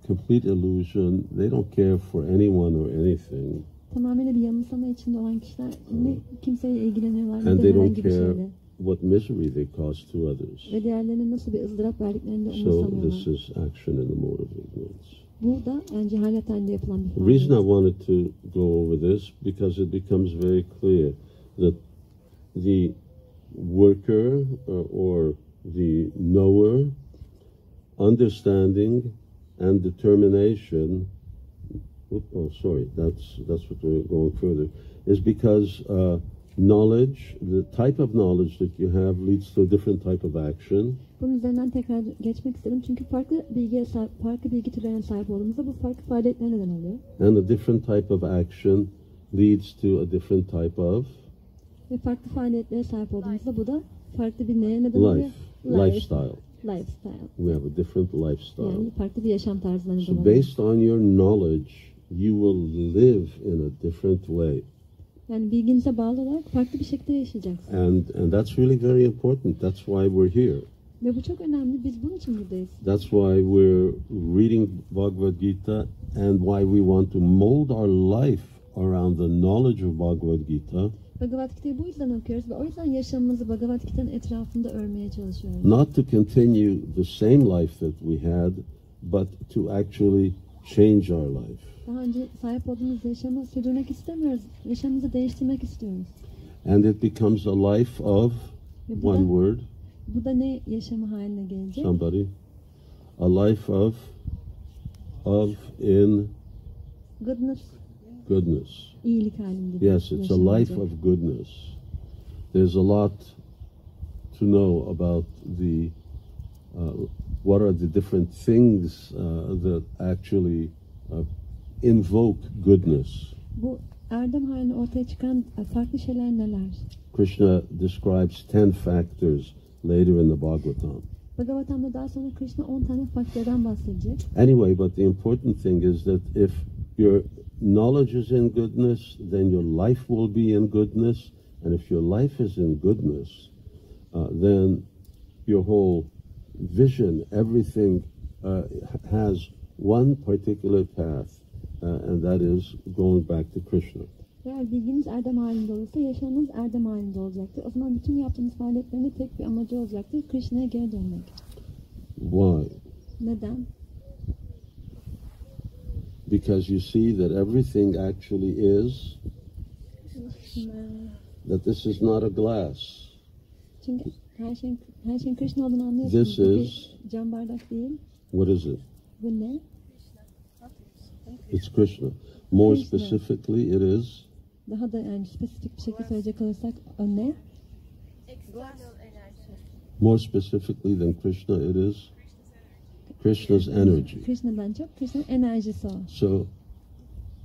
Speaker 1: complete illusion, they don't care for anyone or anything.
Speaker 2: Tamamıyla bir yanılsama içinde olan kişiler ne kimseyle ilgileniyorlar ne
Speaker 1: And
Speaker 2: de
Speaker 1: they don't
Speaker 2: herhangi bir
Speaker 1: care
Speaker 2: şeyle.
Speaker 1: what misery they cause to others.
Speaker 2: Ve diğerlerine nasıl bir ızdırap verdiklerini de
Speaker 1: So
Speaker 2: umursamıyorlar.
Speaker 1: this is action in the mode of ignorance.
Speaker 2: Bu da yani cehalet halinde yapılan bir
Speaker 1: The reason I
Speaker 2: faaliyet.
Speaker 1: wanted to go over this because it becomes very clear that the worker or the knower, understanding and determination. That's what we're going further. Is because knowledge, the type of knowledge that you have leads to a different type of action.
Speaker 2: Bunun üzerinden tekrar geçmek istedim. Çünkü farklı bilgi türlerine sahip olduğumuzda bu farklı faaliyetler neden oluyor.
Speaker 1: And a different type of action leads to a different type of
Speaker 2: Ve farklı faaliyetlere sahip olduğumuzda bu da farklı bir neye neden oluyor?
Speaker 1: lifestyle.
Speaker 2: Lifestyle.
Speaker 1: We have a different lifestyle.
Speaker 2: Yani farklı bir yaşam tarzına neden
Speaker 1: So
Speaker 2: oluyor.
Speaker 1: based on your knowledge, you will live in a different way.
Speaker 2: Yani bilginize bağlı olarak farklı bir şekilde yaşayacaksınız.
Speaker 1: And that's really very important. That's why we're here.
Speaker 2: Ve bu çok önemli. Biz bunun için buradayız.
Speaker 1: That's why we're reading Bhagavad Gita and why we want to mold our life around the knowledge of Bhagavad Gita.
Speaker 2: Bhagavad Gita'yı bu yüzden okuyoruz ve o yüzden yaşamımızı Bhagavad Gita'nın etrafında örmeye çalışıyoruz.
Speaker 1: Not to continue the same life that we had, but to actually change our life.
Speaker 2: Daha önce sahip olduğumuz yaşamı sürdürmek istemiyoruz. Yaşamımızı değiştirmek istiyoruz.
Speaker 1: And it becomes a life of,
Speaker 2: Ve bu
Speaker 1: one
Speaker 2: da,
Speaker 1: word,
Speaker 2: bu da ne yaşamı haline gelecek?
Speaker 1: somebody, a life of in goodness.
Speaker 2: İyilik halinde. bir
Speaker 1: Yes, it's
Speaker 2: yaşam
Speaker 1: a life
Speaker 2: olacak.
Speaker 1: of goodness. There's a lot to know about what are the different things that actually invoke goodness.
Speaker 2: Bu erdem haline ortaya çıkan farklı şeyler neler?
Speaker 1: Krishna describes 10 factors later in the Bhagavatam.
Speaker 2: Bhagavatam'da daha sonra Krishna 10 tane faktörden bahsedecek.
Speaker 1: Anyway, but the important thing is that if your knowledge is in goodness, then your life will be in goodness. And if your life is in goodness, then your whole vision, everything has one particular path, and that is going back to Krishna.
Speaker 2: Eğer bilginiz erdem halinde olursa yaşamınız erdem halinde olacaktır. O zaman bütün yaptığınız faaliyetlerin tek bir amacı olacaktır. Krishna'ya geri dönmek.
Speaker 1: Why?
Speaker 2: Neden?
Speaker 1: Because you see that everything actually is, that this is not a glass.
Speaker 2: Çünkü her şeyin Krishna olduğunu anlıyorsunuz.
Speaker 1: This
Speaker 2: Bu
Speaker 1: is,
Speaker 2: bir cam bardak değil.
Speaker 1: what is it?
Speaker 2: Bu ne?
Speaker 1: It's Krishna. More
Speaker 2: Krishna.
Speaker 1: specifically, it is
Speaker 2: Daha da yani spesifik bir şekilde söyleyecek olursak o ne?
Speaker 5: Eksternal enerji.
Speaker 1: more specifically than Krishna, it is Krishna's energy.
Speaker 2: Krishna'dan çok Krishna'nın enerjisi o.
Speaker 1: So,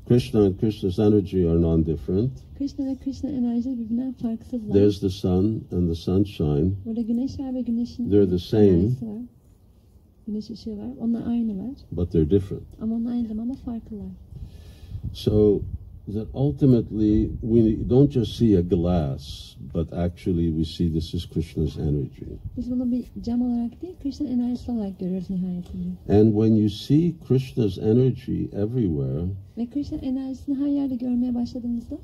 Speaker 1: Krishna and Krishna's energy are non-different.
Speaker 2: Krishna ve Krishna enerjisi birbirinden farksızlar.
Speaker 1: There's the sun and the sunshine.
Speaker 2: Burada güneş var ve güneşin
Speaker 1: They're the same.
Speaker 2: enerjisi var. Güneş ışığı var. Onlar aynı var.
Speaker 1: But they're different.
Speaker 2: Ama onlar aynı zamanda farklılar.
Speaker 1: So that ultimately we don't just see a glass, but actually we see this is Krishna's energy.
Speaker 2: Biz bunu bir cam olarak değil, Krishna'nın enerjisi olarak görüyoruz nihayetinde.
Speaker 1: And when you see Krishna's energy everywhere,
Speaker 2: Ve Krishna'nın enerjisini her yerde görmeye başladığımızda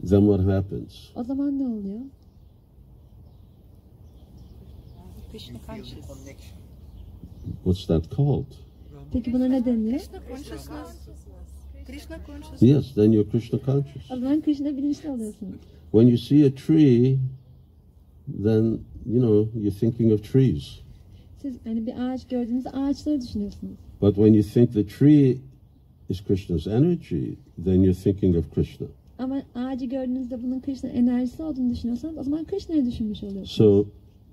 Speaker 1: then what happens?
Speaker 2: o zaman ne oluyor?
Speaker 4: You feel the connection.
Speaker 1: What's that called?
Speaker 2: Peki buna ne deniliyor?
Speaker 6: Krishna consciousness.
Speaker 1: Yes, then you're Krishna conscious.
Speaker 2: O zaman Krishna bilinçli oluyorsunuz.
Speaker 1: When you see a tree, then, you know, you're thinking of trees.
Speaker 2: Siz hani bir ağaç gördüğünüzde ağaçları düşünüyorsunuz.
Speaker 1: But when you think the tree is Krishna's energy, then you're thinking of Krishna.
Speaker 2: Ama ağacı gördüğünüzde bunun Krishna enerjisi olduğunu düşünüyorsanız o zaman Krishna'yı düşünmüş oluyorsunuz.
Speaker 1: So,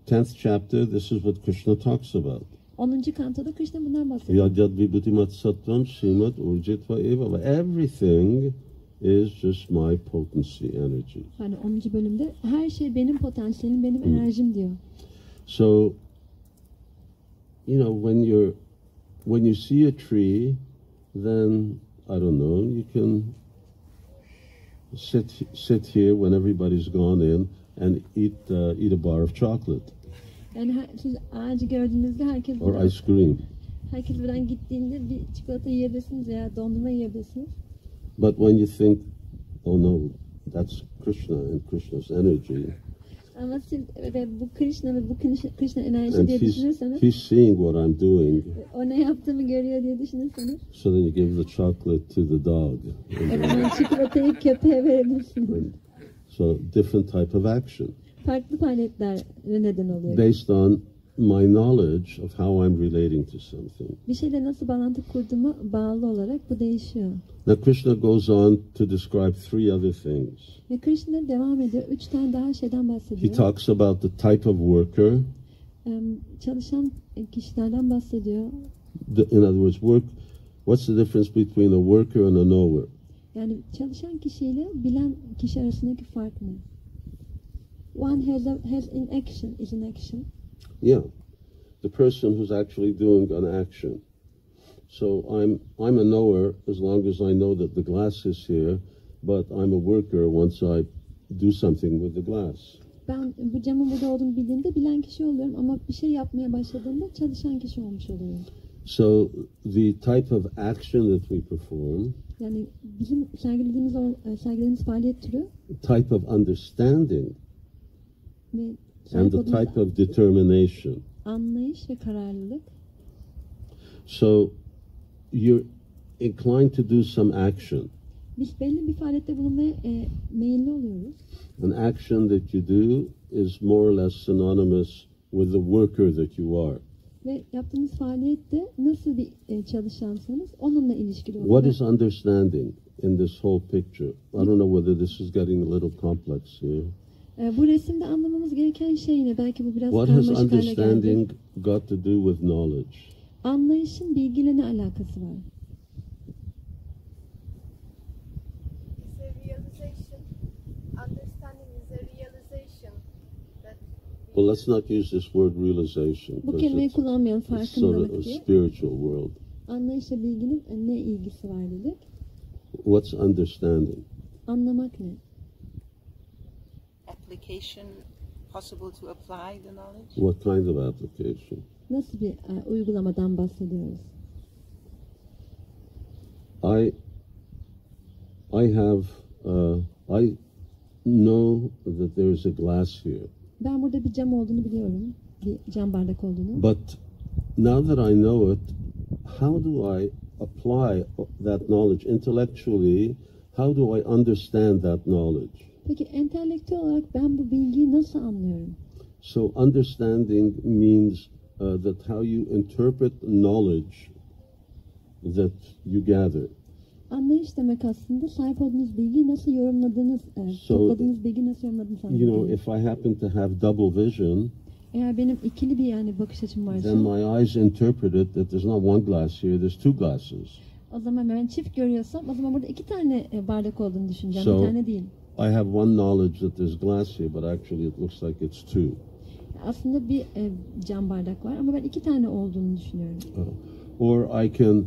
Speaker 1: 10th chapter, this is what Krishna talks about.
Speaker 2: 10. kantoda Krishna bundan bahsediyor.
Speaker 1: Yadyad vibhutimat sattvam srimat urjitva eva. Everything is just my potency energy.
Speaker 2: Hani 10. bölümde her şey benim potansiyelim, benim enerjim diyor.
Speaker 1: So, you know, when you see a tree, then I don't know, you can sit here when everybody's gone in and eat a bar of chocolate
Speaker 2: Yani siz ağacı gördüğünüzde herkes
Speaker 1: or ice cream.
Speaker 2: herkes buradan gittiğinde bir çikolata yiyebilirsiniz veya dondurma yiyebilirsiniz.
Speaker 1: But when you think, oh no, that's Krishna and Krishna's energy,
Speaker 2: Ama siz ve bu Krishna ve bu Krishna enerji
Speaker 1: and
Speaker 2: diye düşünürseniz,
Speaker 1: he's seeing what I'm doing,
Speaker 2: o ne yaptığımı görüyor diye düşünürseniz,
Speaker 1: so then you give the chocolate to the dog.
Speaker 2: o zaman çikolatayı köpeğe verebilirsiniz.
Speaker 1: And so different type of action
Speaker 2: Farklı faaliyetler neden oluyor.
Speaker 1: based on my knowledge of how I'm relating to something.
Speaker 2: Bir şeyle nasıl bağlantı kurduğuma bağlı olarak bu değişiyor.
Speaker 1: Now Krishna goes on to describe three other things.
Speaker 2: Ve Krishna devam ediyor. 3 tane daha şeyden
Speaker 1: He
Speaker 2: bahsediyor.
Speaker 1: talks about the type of worker.
Speaker 2: Çalışan kişilerden bahsediyor.
Speaker 1: In other words, what's the difference between a worker and a knower?
Speaker 2: Yani çalışan kişiyle bilen kişi arasındaki fark ne? One has in action is in action.
Speaker 1: Yeah, the person who's actually doing an action. So I'm a knower as long as I know that the glass is here, but I'm a worker once I do something with the glass.
Speaker 2: Ben bu camın burada olduğunu bildiğimde bilen kişi oluyorum ama bir şey yapmaya başladığımda çalışan kişi olmuş oluyorum.
Speaker 1: So the type of action that we perform,
Speaker 2: Yani bizim sergilediğimiz faaliyet türü
Speaker 1: type of understanding,
Speaker 2: ve
Speaker 1: and
Speaker 2: sahip
Speaker 1: the
Speaker 2: olduğumuz
Speaker 1: type of determination.
Speaker 2: anlayış ve kararlılık.
Speaker 1: So you're inclined to do some action.
Speaker 2: Biz belli bir faaliyette bulunmaya meyilli oluyoruz.
Speaker 1: An action that you do is more or less synonymous with the worker that you are.
Speaker 2: Ve yaptığınız faaliyette nasıl bir çalışansanız onunla ilişkili oluyor.
Speaker 1: What is understanding in this whole picture? I don't know whether this is getting a little complex here.
Speaker 2: Bu resimde anlamamız gereken şey ne? Belki bu biraz
Speaker 1: What has
Speaker 2: karmaşık hale geldi.
Speaker 1: understanding got to do with knowledge?
Speaker 2: Anlayışın bilgiyle ne alakası var?
Speaker 3: It's a realization. Understanding is a realization that we
Speaker 1: Well, let's not use this word realization
Speaker 2: Bu
Speaker 1: because
Speaker 2: kelimeyi kullanmayalım
Speaker 1: it's sort of
Speaker 2: farkındalık
Speaker 1: a
Speaker 2: diye.
Speaker 1: spiritual world.
Speaker 2: Anlayışla bilginin ne ilgisi var dedik?
Speaker 1: What's understanding?
Speaker 2: Anlamak ne?
Speaker 6: Application, possible to apply the knowledge.
Speaker 1: What kind of application?
Speaker 2: Nasıl bir uygulamadan bahsediyoruz?
Speaker 1: I know that there is a glass here.
Speaker 2: Ben burada bir cam olduğunu biliyorum. Bir cam bardak olduğunu.
Speaker 1: But now that I know it, how do I apply that knowledge intellectually? How do I understand that knowledge?
Speaker 2: Peki entelektüel olarak ben bu bilgiyi nasıl anlıyorum?
Speaker 1: So understanding means that how you interpret knowledge that you gather.
Speaker 2: Anlayış demek aslında sahip olduğunuz bilgiyi nasıl yorumladığınız, topladığınız bilgiyi nasıl yorumladığınız
Speaker 1: You know, if I happen to have double vision,
Speaker 2: eğer benim ikili bir bakış açım varsa,
Speaker 1: then my eyes interpret it that there's not one glass here, there's two glasses.
Speaker 2: o zaman ben çift görüyorsam, o zaman burada iki tane bardak olduğunu düşüneceğim,
Speaker 1: So,
Speaker 2: bir tane değil.
Speaker 1: I have one knowledge that there's glass here, but actually it looks like it's two.
Speaker 2: Aslında bir cam bardak var ama ben iki tane olduğunu düşünüyorum.
Speaker 1: Or I can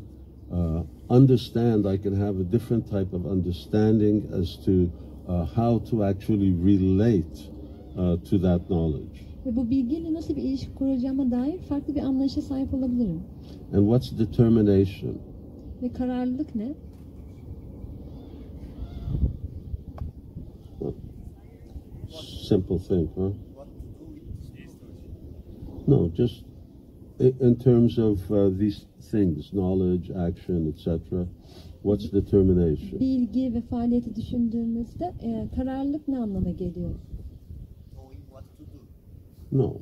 Speaker 1: understand, I can have a different type of understanding as to how to actually relate to that knowledge.
Speaker 2: Ve bu bilgiyle nasıl bir ilişki kuracağıma dair farklı bir anlayışa sahip olabilirim.
Speaker 1: And what's determination?
Speaker 2: Ve kararlılık ne?
Speaker 1: Simple thing, huh?
Speaker 4: What to do with this knowledge?
Speaker 1: No, just in terms of these things, knowledge, action, etc. What's determination?
Speaker 2: Bilgi ve faaliyeti düşündüğümüzde kararlılık ne anlama geliyor?
Speaker 4: Knowing what to do.
Speaker 1: No,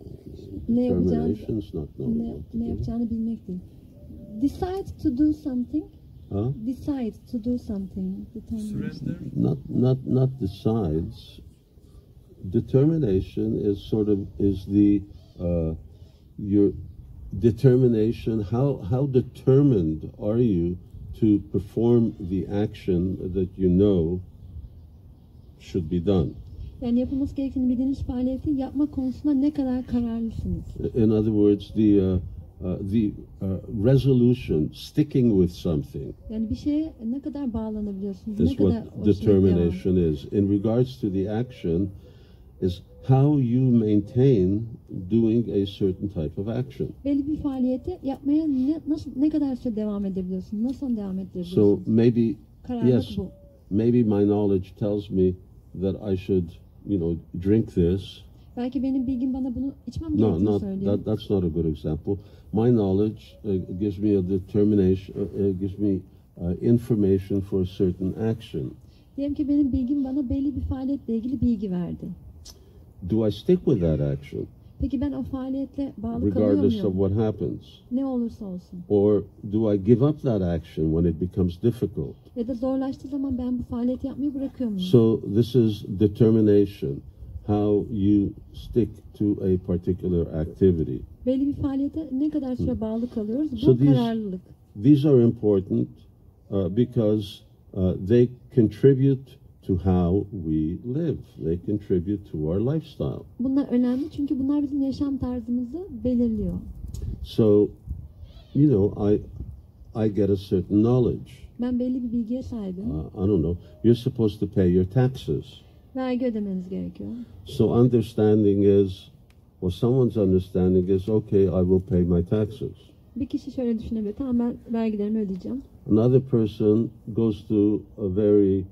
Speaker 2: Ne yapacağını,
Speaker 1: determination's not knowing
Speaker 2: ne
Speaker 1: what to do.
Speaker 2: yapacağını bilmek değil. Decide to do something.
Speaker 1: Huh?
Speaker 2: Decide to do something. Determination.
Speaker 1: Not decides. Determination is sort of the your determination. How determined are you to perform the action that you know should be done?
Speaker 2: Yani yapılması gerektiğini bildiğiniz faaliyeti yapma konusunda ne kadar kararlısınız?
Speaker 1: In other words, the resolution, sticking with something,
Speaker 2: Yani bir şeye ne kadar bağlanabiliyorsunuz?
Speaker 1: is
Speaker 2: Ne kadar
Speaker 1: what
Speaker 2: o şeye
Speaker 1: determination is. In regards to the action, is how you maintain doing a certain type of action.
Speaker 2: belli bir faaliyeti yapmaya ne kadar süre devam edebiliyorsunuz? Nasıl devam
Speaker 1: So
Speaker 2: edebiliyorsunuz?
Speaker 1: maybe,
Speaker 2: Kararlılık
Speaker 1: yes,
Speaker 2: bu.
Speaker 1: maybe my knowledge tells me that I should, drink this.
Speaker 2: Belki benim bilgim bana bunu içmem
Speaker 1: No,
Speaker 2: gerektiğini söylüyor.
Speaker 1: that's not a good example. My knowledge gives me a determination, gives me information for a certain action.
Speaker 2: Diyelim ki benim bilgim bana belli bir faaliyetle ilgili bilgi verdi.
Speaker 1: Do I stick with that action,
Speaker 2: Peki ben o faaliyetle bağlı kalıyor
Speaker 1: regardless of
Speaker 2: muyum?
Speaker 1: what happens?
Speaker 2: Ne olursa olsun.
Speaker 1: Or do I give up that action when it becomes difficult?
Speaker 2: Ya da zorlaştığı zaman ben bu faaliyeti yapmayı bırakıyor muyum?
Speaker 1: So this is determination, how you stick to a particular activity.
Speaker 2: Belli bir faaliyete ne kadar süre bağlı kalıyoruz? Bu
Speaker 1: So
Speaker 2: kararlılık.
Speaker 1: these are important because they contribute to how we live. They contribute to our lifestyle.
Speaker 2: Bunlar önemli çünkü bunlar bizim yaşam tarzımızı belirliyor.
Speaker 1: So, I get a certain knowledge.
Speaker 2: Ben belli bir bilgiye sahibim.
Speaker 1: I don't know. You're supposed to pay your taxes.
Speaker 2: Vergi ödemeniz gerekiyor.
Speaker 1: So understanding is, or someone's understanding is, okay, I will pay my taxes.
Speaker 2: Bir kişi şöyle düşünebilir. Tamam, ben vergilerimi ödeyeceğim.
Speaker 1: Another person goes to a very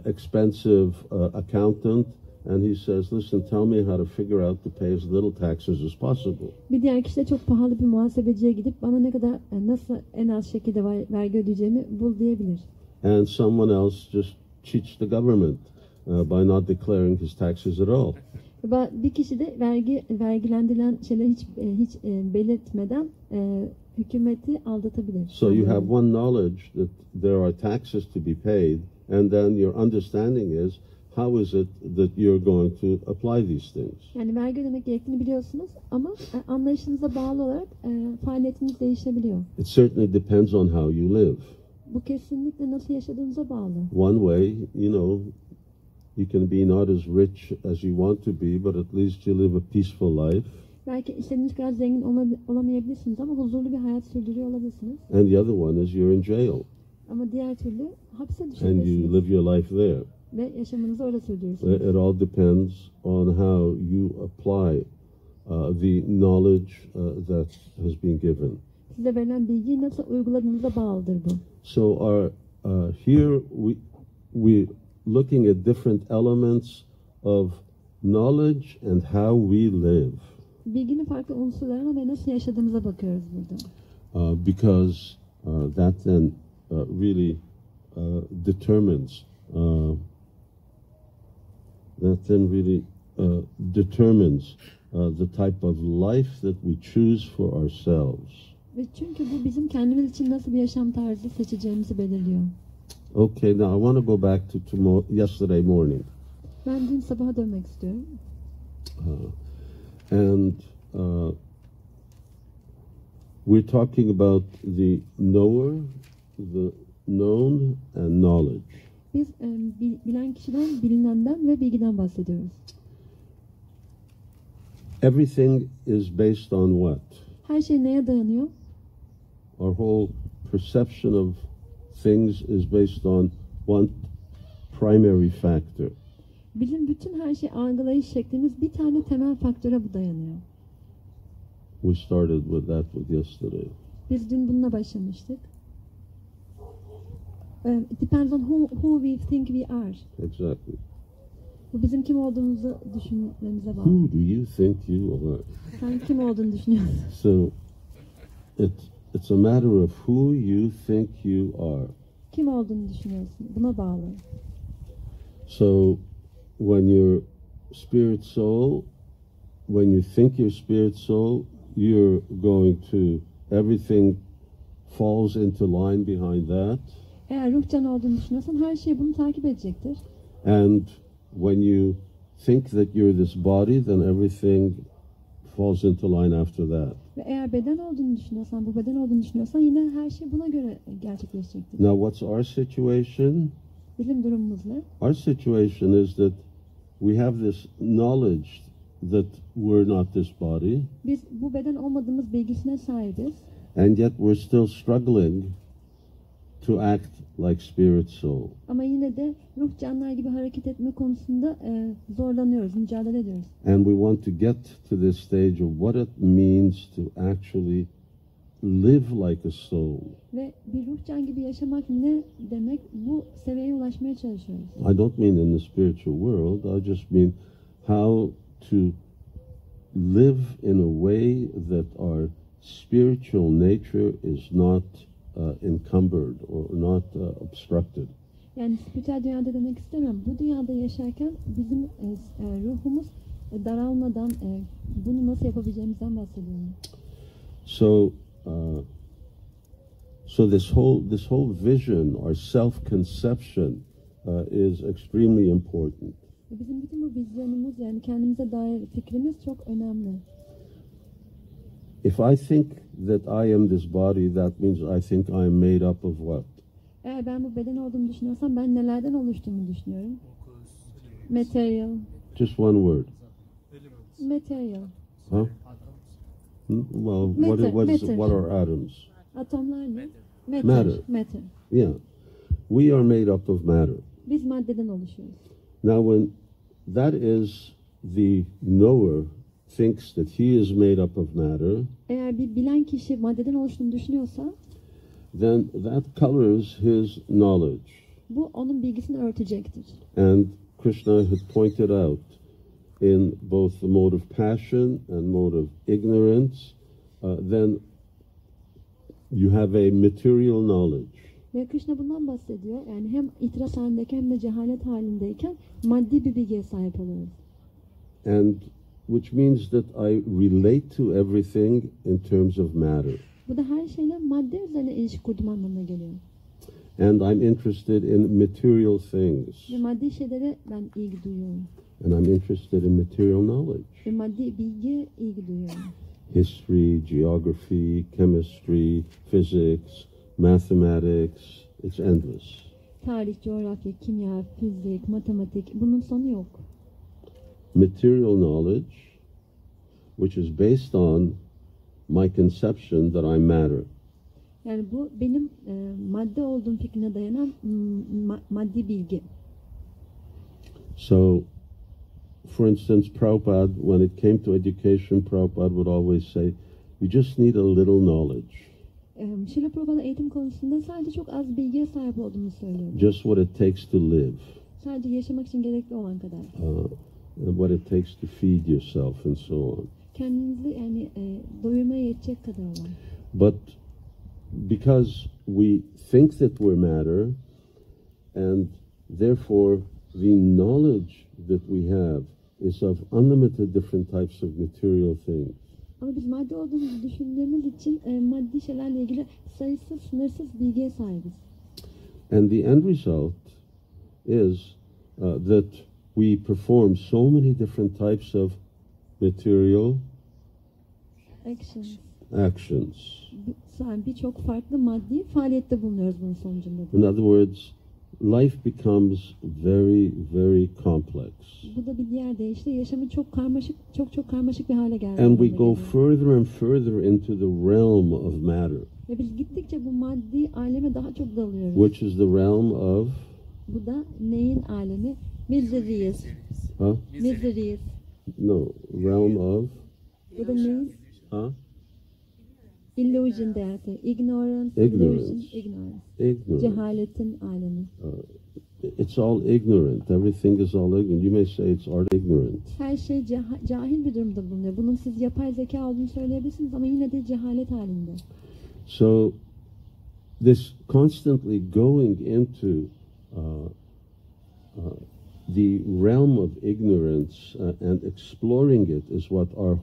Speaker 1: expensive accountant and he says, listen, tell me how to figure out to pay as little taxes as possible.
Speaker 2: Bir diğer kişi de çok pahalı bir muhasebeciye gidip bana ne kadar nasıl en az şekilde vergi ödeyeceğimi bul diyebilir.
Speaker 1: And someone else just cheats the government by not declaring his taxes at all.
Speaker 2: Bir kişi de vergilendirilen şeyleri hiç belirtmeden hükümeti aldatabilir.
Speaker 1: So you have one knowledge that there are taxes to be paid, and then your understanding is, how is it that you're going to apply these things?
Speaker 2: Yani vergi ödemek gerektiğini biliyorsunuz ama anlayışınıza bağlı olarak faaliyetiniz değişebiliyor.
Speaker 1: It certainly depends on how you live.
Speaker 2: Bu kesinlikle nasıl yaşadığınıza bağlı.
Speaker 1: One way, you can be not as rich as you want to be, but at least you live a peaceful life.
Speaker 2: Belki istediğiniz kadar zengin olamayabilirsiniz ama huzurlu bir hayat sürdürüyor olabilirsiniz.
Speaker 1: And the other one is you're in jail
Speaker 2: Ama diğer türlü hapse
Speaker 1: and you
Speaker 2: düşebilirsiniz.
Speaker 1: live your life there.
Speaker 2: Ve yaşamınızı orada sürdürürsünüz.
Speaker 1: It all depends on how you apply the knowledge that has been given.
Speaker 2: Size verilen bilgiyi nasıl uyguladığınıza bağlıdır bu.
Speaker 1: So here we looking at different elements of knowledge and how we live.
Speaker 2: Bilginin farklı unsurlarına ve nasıl yaşadığımıza bakıyoruz burada.
Speaker 1: Because that then really determines the type of life that we choose for ourselves.
Speaker 2: Ve çünkü bu bizim kendimiz için nasıl bir yaşam tarzı seçeceğimizi belirliyor.
Speaker 1: Okay, now I want to go back to yesterday morning.
Speaker 2: Ben dün sabaha dönmek istiyorum.
Speaker 1: And we're talking about the knower, the known, and knowledge.
Speaker 2: Biz bilen kişiden, bilinenden ve bilgiden bahsediyoruz.
Speaker 1: Everything is based on what?
Speaker 2: Her şey neye dayanıyor?
Speaker 1: Our whole perception of things is based on one primary factor.
Speaker 2: Bizim bütün her şey algılayış şeklimiz bir tane temel faktöre bu dayanıyor.
Speaker 1: We started with that yesterday.
Speaker 2: Biz dün bununla başlamıştık. It depends on who we think we are.
Speaker 1: Exactly.
Speaker 2: Bu bizim kim olduğumuzu düşünmemize bağlı.
Speaker 1: Who do you think you are?
Speaker 2: Sen kim olduğunu düşünüyorsun.
Speaker 1: So it's a matter of who you think you are.
Speaker 2: Kim olduğunu düşünüyorsun. Buna bağlı.
Speaker 1: So when your spirit soul, when you think your spirit soul, you're going to, everything falls into line behind that.
Speaker 2: Eğer ruh canı olduğunu düşünüyorsan her şey bunu takip edecektir.
Speaker 1: And when you think that you're this body, then everything falls into line after that.
Speaker 2: Ve eğer beden olduğunu düşünüyorsan, bu beden olduğunu düşünüyorsan yine her şey buna göre gerçekleşecektir.
Speaker 1: Now what's our situation?
Speaker 2: Bizim durumumuz ne?
Speaker 1: Our situation is that we have this knowledge that we're not this body,
Speaker 2: Biz bu beden olmadığımız bilgisine sahibiz.
Speaker 1: and yet we're still struggling to act like spirit soul.
Speaker 2: Ama yine de ruh canlılar gibi hareket etme konusunda zorlanıyoruz, mücadele ediyoruz.
Speaker 1: And we want to get to this stage of what it means to actually live like a soul.
Speaker 2: Ve bir ruh can gibi yaşamak ne demek? Bu seviyeye ulaşmaya çalışıyoruz.
Speaker 1: I don't mean in the spiritual world, I just mean how to live in a way that our spiritual nature is not encumbered or not obstructed.
Speaker 2: Yani spiritüel dünyada demek istemiyorum. Bu dünyada yaşarken bizim ruhumuz daralmadan bunu nasıl yapabileceğimizden bahsediyorum.
Speaker 1: So this whole vision or self-conception is extremely important.
Speaker 2: Bizim bütün bu vizyonumuz, yani kendimize dair fikrimiz çok önemli.
Speaker 1: If I think that I am this body, that means I think I am made up of what?
Speaker 2: Eğer ben bu beden olduğumu düşünüyorsam ben nelerden oluştuğumu düşünüyorum. Material.
Speaker 1: Just one word.
Speaker 2: Material.
Speaker 1: Huh? Well,
Speaker 2: Matter.
Speaker 1: what are atoms?
Speaker 2: Atomlar ne?
Speaker 1: Matter.
Speaker 2: Matter.
Speaker 1: Yeah. We are made up of matter.
Speaker 2: Biz maddeden oluşuyoruz.
Speaker 1: Now, when that is the knower thinks that he is made up of matter,
Speaker 2: Eğer bir bilen kişi maddeden oluştuğunu düşünüyorsa,
Speaker 1: then that colors his knowledge.
Speaker 2: bu onun bilgisini örtecektir.
Speaker 1: And Krishna had pointed out in both the mode of passion and mode of ignorance, then you have a material knowledge.
Speaker 2: Ve Krishna bundan bahsediyor. Yani hem itiraz halindeyken hem de cehalet halindeyken maddi bir bilgiye sahip oluyoruz.
Speaker 1: And which means that I relate to everything in terms of matter.
Speaker 2: Bu da her şeyle madde üzerine ilişki kurduğum anlamına geliyor.
Speaker 1: And I'm interested in material things.
Speaker 2: Ve maddi şeylere ben ilgi duyuyorum.
Speaker 1: And I'm interested in material knowledge.
Speaker 2: Ve maddi bilgiye ilgi duyuyorum.
Speaker 1: History, geography, chemistry, physics, mathematics, it's endless.
Speaker 2: Tarih, coğrafya, kimya, fizik, matematik, bunun sonu yok.
Speaker 1: Material knowledge which is based on my conception that I'm matter.
Speaker 2: Yani bu benim madde olduğum fikrine dayanan maddi bilgi.
Speaker 1: So, for instance, Prabhupada, when it came to education, Prabhupada would always say, you just need a little knowledge.
Speaker 2: Şrila Prabhupada eğitim konusunda sadece çok az bilgiye sahip olduğunu söylüyor.
Speaker 1: Just what it takes to live.
Speaker 2: Sadece yaşamak için gerekli olan kadar.
Speaker 1: And what it takes to feed yourself and so on.
Speaker 2: Kendinizi yani doyurmaya yetecek kadar olan.
Speaker 1: But because we think that we're matter, and therefore the knowledge that we have is of unlimited different types of material things.
Speaker 2: Ama biz madde olduğumuzu düşündüğümüz için maddi şeylerle ilgili sayısız, sınırsız bilgiye sahibiz.
Speaker 1: And the end result is that we perform so many different types of material actions.
Speaker 2: Yani birçok farklı maddi faaliyette bulunuyoruz bunun sonucunda.
Speaker 1: In other words, life becomes very, very complex.
Speaker 2: Bu da bir diğer deyişle yaşamı çok karmaşık bir hale geldi.
Speaker 1: And we go further and further into the realm of matter.
Speaker 2: Ve biz gittikçe bu maddi aleme daha çok dalıyoruz.
Speaker 1: Which is the realm of?
Speaker 2: Bu da neyin alemi? Miseries.
Speaker 1: Huh?
Speaker 2: Miseries.
Speaker 1: No, realm of?
Speaker 2: Bu da neyin?
Speaker 1: Huh?
Speaker 2: Illusion değerli. Ignorance.
Speaker 1: Ignorance.
Speaker 2: Cehaletin alemi.
Speaker 1: It's all ignorant. Everything is all ignorant. You may say it's all ignorant.
Speaker 2: Her şey cahil bir durumda bulunuyor. Bunun siz yapay zeka olduğunu söyleyebilirsiniz ama yine de cehalet halinde.
Speaker 1: So this constantly going into the realm of ignorance and exploring it is what our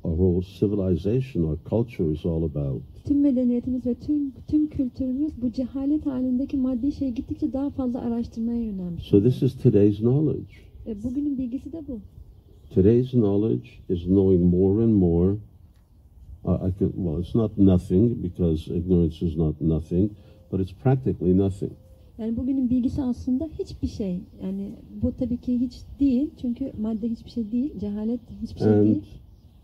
Speaker 1: whole civilization, our culture is all about.
Speaker 2: Tüm medeniyetimiz ve tüm kültürümüz bu cehalet halindeki maddi şeyi gittikçe daha fazla araştırmaya yönelmiş.
Speaker 1: So this is today's knowledge.
Speaker 2: Bugünün bilgisi de bu.
Speaker 1: Today's knowledge is knowing more and more. It's not nothing because ignorance is not nothing, but it's practically nothing.
Speaker 2: Yani bugünün bilgisi aslında hiçbir şey. Yani bu tabii ki hiç değil. Çünkü madde hiçbir şey değil. Cehalet hiçbir şey değil.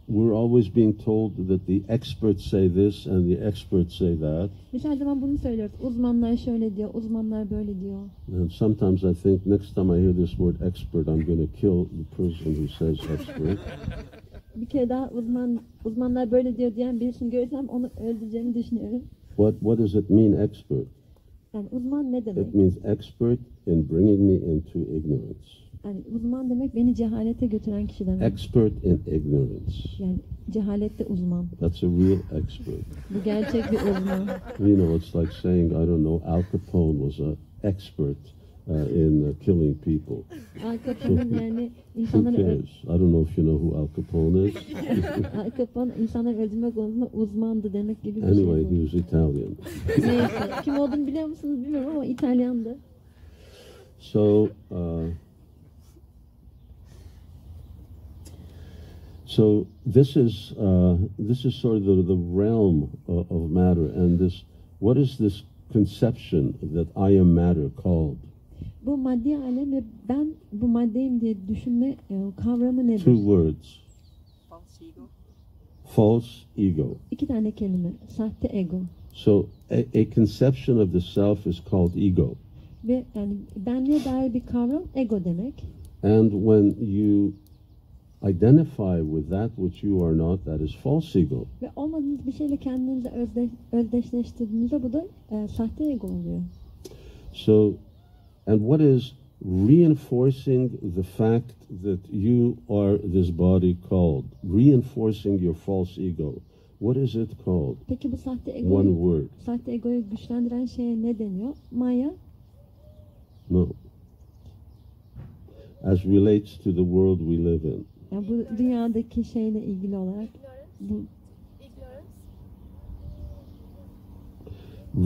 Speaker 1: We're always being told that the experts say this and the experts say that.
Speaker 2: Biz her zaman bunu söylüyoruz. Uzmanlar şöyle diyor, uzmanlar böyle diyor.
Speaker 1: And sometimes I think next time I hear this word expert, I'm going to kill the person who says expert.
Speaker 2: Bir kere daha uzmanlar böyle diyor diyen birisini görsem onu öldüreceğimi düşünüyorum.
Speaker 1: What does it mean, expert?
Speaker 2: Yani uzman ne demek?
Speaker 1: It means expert in bringing me into ignorance.
Speaker 2: Yani uzman demek beni cehalete götüren kişi demek.
Speaker 1: Expert in ignorance.
Speaker 2: Yani cehalette uzman.
Speaker 1: That's a real expert.
Speaker 2: Bu gerçek bir uzman.
Speaker 1: You know, it's like saying, I don't know, Al Capone was an expert in killing people.
Speaker 2: Al Capone'un yani
Speaker 1: Who
Speaker 2: insanları
Speaker 1: cares? I don't know if you know who Al Capone is.
Speaker 2: Al Capone insanları öldürme konusunda uzmandı demek gibi bir
Speaker 1: Anyway,
Speaker 2: şey bu.
Speaker 1: he was Italian.
Speaker 2: Neyse. Kim olduğunu biliyor musunuz bilmiyorum ama İtalyandı.
Speaker 1: So this is sort of the realm of matter, and what is this conception that I am matter called?
Speaker 2: Bu maddi alem ve ben bu maddeyim diye düşünme kavramı nedir?
Speaker 1: Two words.
Speaker 6: False ego.
Speaker 1: False ego.
Speaker 2: İki tane kelime. Sahte ego.
Speaker 1: So a conception of the self is called ego.
Speaker 2: Ve yani benliğe dair bir kavram ego demek.
Speaker 1: And when you identify with that which you are not, that is false ego.
Speaker 2: Ve olmadığınız bir şeyle kendinizi özdeşleştirdiğinizde bu da sahte ego oluyor.
Speaker 1: So, and what is reinforcing the fact that you are this body called? Reinforcing your false ego. What is it called?
Speaker 2: Peki bu
Speaker 1: One word.
Speaker 2: Sahte egoyu güçlendiren şeye ne deniyor? Maya?
Speaker 1: No. As relates to the world we live in.
Speaker 2: Yani bu dünyadaki şeyle ilgili olarak bu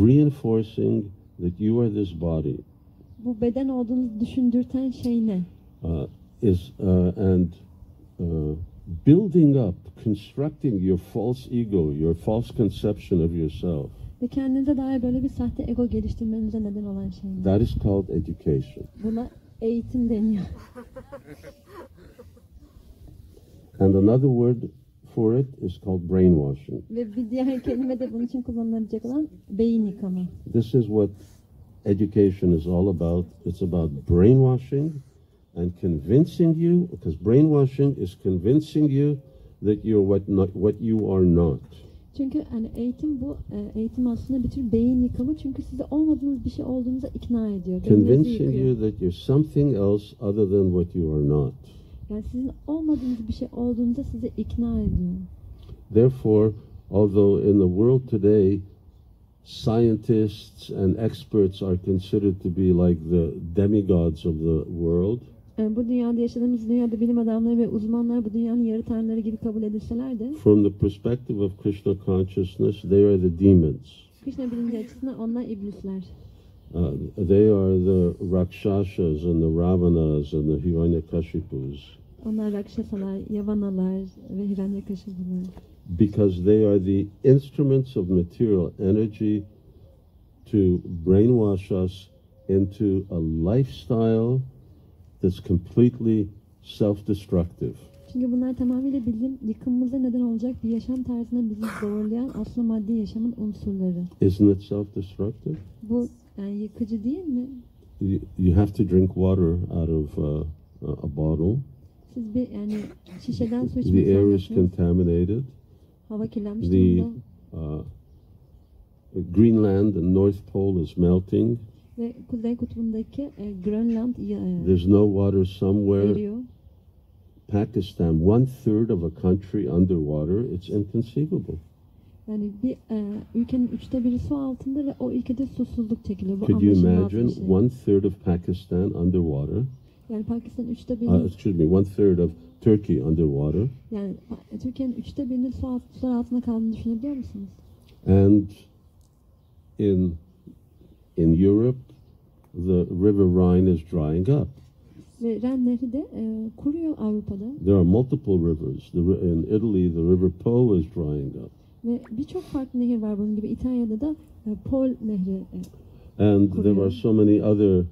Speaker 1: Reinforcing that you are this body.
Speaker 2: Bu beden olduğunu düşündürten şey ne?
Speaker 1: Building up, constructing your false ego, your false conception of yourself.
Speaker 2: Ve kendinize dair böyle bir sahte ego geliştirmenize neden olan şey ne?
Speaker 1: That is called education.
Speaker 2: Buna eğitim deniyor.
Speaker 1: And another word for it is called brainwashing.
Speaker 2: Ve bir diğer kelime de bunun için kullanılabilecek olan beyin yıkama.
Speaker 1: This is what education is all about. It's about brainwashing and convincing you, because brainwashing is convincing you that you're what you are not.
Speaker 2: Çünkü hani eğitim bu. Eğitim aslında bir tür beyin yıkama. Çünkü size olmadığınız bir şey olduğunuza ikna ediyor.
Speaker 1: Convincing you that you're something else other than what you are not.
Speaker 2: Yani sizin olmadığınız bir şey olduğunda size ikna ediyor.
Speaker 1: Therefore, although in the world today, scientists and experts are considered to be like the demigods of the world,
Speaker 2: Bu dünyada yaşadığımız dünyada bilim adamları ve uzmanlar bu dünyanın yarı tanrıları gibi kabul edilseler de
Speaker 1: from the perspective of Krishna consciousness, they are the demons.
Speaker 2: Krishna bilinci açısından onlar iblisler.
Speaker 1: They are the Rakshasas and the Ravanas and the Hiranyakashipus.
Speaker 2: Onlar Rakşasalar, Yavanalar ve Hiranyakashipular.
Speaker 1: Because they are the instruments of material energy to brainwash us into a lifestyle that's completely self-destructive.
Speaker 2: Çünkü bunlar tamamıyla bizim yıkımımıza neden olacak bir yaşam tarzına bizi zorlayan aslında maddi yaşamın unsurları.
Speaker 1: Isn't it self-destructive?
Speaker 2: Bu yani yıkıcı değil mi?
Speaker 1: You have to drink water out of a bottle.
Speaker 2: Siz bir yani şişeden su
Speaker 1: The
Speaker 2: içmek
Speaker 1: air is
Speaker 2: zorundasınız.
Speaker 1: contaminated.
Speaker 2: Hava kirlenmiş
Speaker 1: The
Speaker 2: durumda.
Speaker 1: Greenland and North Pole is melting.
Speaker 2: Ve Kuzey Kutbu'ndaki Grönland
Speaker 1: There's no water somewhere.
Speaker 2: eriyor.
Speaker 1: Pakistan, 1/3 of a country underwater. It's inconceivable.
Speaker 2: Yani bir ülkenin 1/3 su altında ve o ülkede susuzluk çekiliyor. Bu
Speaker 1: Could you
Speaker 2: anlaşılmaz bir
Speaker 1: imagine
Speaker 2: şey.
Speaker 1: 1/3 of Pakistan underwater?
Speaker 2: Yani Pakistan 1/3
Speaker 1: Excuse me, 1/3 of Turkey underwater.
Speaker 2: yani Türkiye'nin 1/3'inin sular altında kaldığını düşünebiliyor musunuz?
Speaker 1: And in Europe, the River Rhine is drying up.
Speaker 2: Ve Ren Nehri de kuruyor Avrupa'da.
Speaker 1: There are multiple rivers. In Italy, the River Po is drying up.
Speaker 2: Ve birçok farklı nehir var bunun gibi. İtalya'da da Pol Nehri.
Speaker 1: And there
Speaker 2: kuruyor.
Speaker 1: are so many other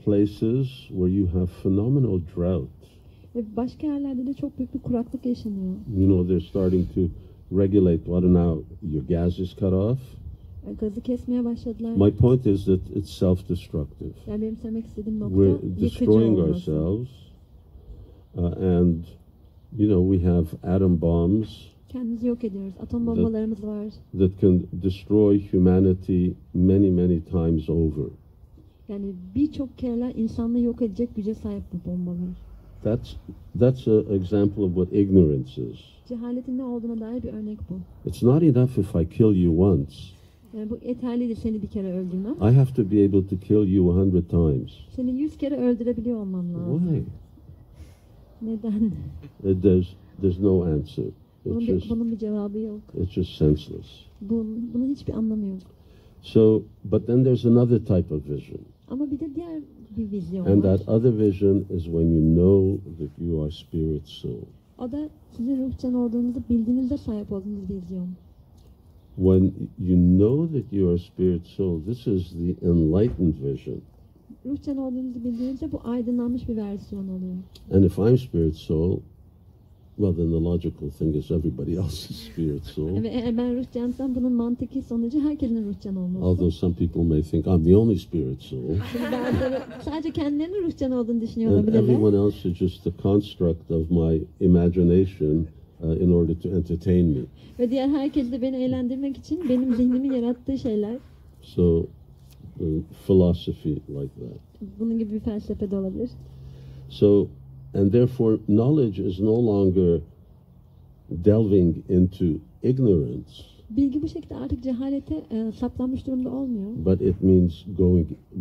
Speaker 1: places where you have phenomenal drought.
Speaker 2: Ve başka yerlerde de çok büyük bir kuraklık yaşanıyor.
Speaker 1: You know, they're starting to regulate what now your gas is cut off.
Speaker 2: Gazı kesmeye başladılar.
Speaker 1: My point is that it's self-destructive.
Speaker 2: Yani benim söylemek istediğim nokta
Speaker 1: We're
Speaker 2: yıkıcı
Speaker 1: destroying
Speaker 2: olması.
Speaker 1: ourselves, and you know, we have atom bombs
Speaker 2: Kendimizi yok ediyoruz. Atom bombalarımız var.
Speaker 1: that can destroy humanity many times over.
Speaker 2: Yani birçok kereler insanlığı yok edecek güce sahip bu bombalar.
Speaker 1: That's an example of what ignorance is.
Speaker 2: Cehaletin ne olduğuna dair bir örnek bu.
Speaker 1: It's not enough if I kill you once.
Speaker 2: Yani bu yeterli değil seni bir kere öldürmem.
Speaker 1: I have to be able to kill you 100 times.
Speaker 2: Seni 100 kere öldürebiliyor olmam lazım.
Speaker 1: Why?
Speaker 2: Neden?
Speaker 1: There's no answer.
Speaker 2: Bunun bir cevabı yok.
Speaker 1: It's just senseless.
Speaker 2: Bunun hiçbir anlamı yok.
Speaker 1: So, but then there's another type of vision.
Speaker 2: Ama bir de diğer bir vizyon
Speaker 1: And
Speaker 2: var.
Speaker 1: that other vision is when you know that you are spirit soul.
Speaker 2: O da sizin ruhcan olduğunuzu bildiğinizde sahip olduğunuz vizyon.
Speaker 1: When you know that you are spirit soul, this is the enlightened vision.
Speaker 2: Ruhcan olduğunuzu bildiğinizde bu aydınlanmış bir versiyon oluyor.
Speaker 1: And if I'm spirit soul, well, then the logical thing is everybody else is spirit soul.
Speaker 2: Ve eğer ben ruhcansam bunun mantıki sonucu herkesin ruhcan olması.
Speaker 1: Although some people may think I'm the only spirit soul.
Speaker 2: Şimdi bazıları sadece kendilerinin ruhcan olduğunu düşünüyor
Speaker 1: And
Speaker 2: olabilirler.
Speaker 1: everyone else is just the construct of my imagination in order to entertain me.
Speaker 2: Ve diğer herkes de beni eğlendirmek için benim zihnimin yarattığı şeyler.
Speaker 1: So, philosophy like that.
Speaker 2: Bunun gibi bir felsefe de olabilir.
Speaker 1: So, and therefore, knowledge is no longer delving into ignorance,
Speaker 2: Bilgi bu şekilde artık cehalete saplanmış durumda olmuyor.
Speaker 1: but it means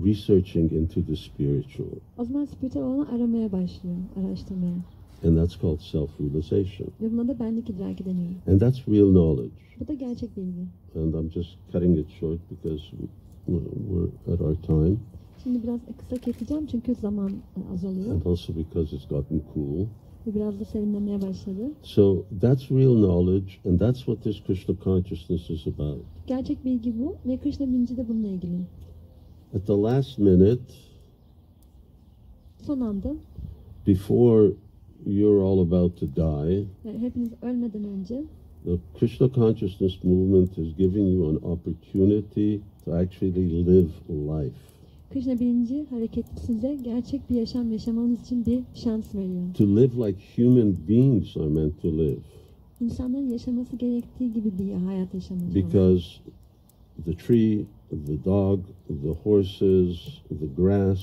Speaker 1: researching into the spiritual.
Speaker 2: O zaman spiritüel olanı aramaya başlıyor, araştırmaya.
Speaker 1: And that's called self-realization.
Speaker 2: Ve buna da benlik idraki deniyor.
Speaker 1: And that's real knowledge.
Speaker 2: Bu da gerçek bilgi.
Speaker 1: And I'm just cutting it short because we're at our time.
Speaker 2: Şimdi biraz kısa keseceğim çünkü zaman azalıyor.
Speaker 1: And also because it's gotten cool.
Speaker 2: Ve biraz da serinlemeye başladı.
Speaker 1: So that's real knowledge, and that's what this Krishna consciousness is about.
Speaker 2: Gerçek bilgi bu ve Krishna bilinci de bununla ilgili.
Speaker 1: At the last minute,
Speaker 2: Son anda
Speaker 1: before you're all about to die,
Speaker 2: Yani hepiniz ölmeden önce
Speaker 1: the Krishna consciousness movement is giving you an opportunity to actually live life.
Speaker 2: Krishna bilinci hareketi size gerçek bir yaşam yaşamanız için bir şans veriyor.
Speaker 1: To live like human beings are meant to live.
Speaker 2: İnsanların yaşaması gerektiği gibi bir hayat yaşamak.
Speaker 1: Because the tree, the dog, the horses, the grass,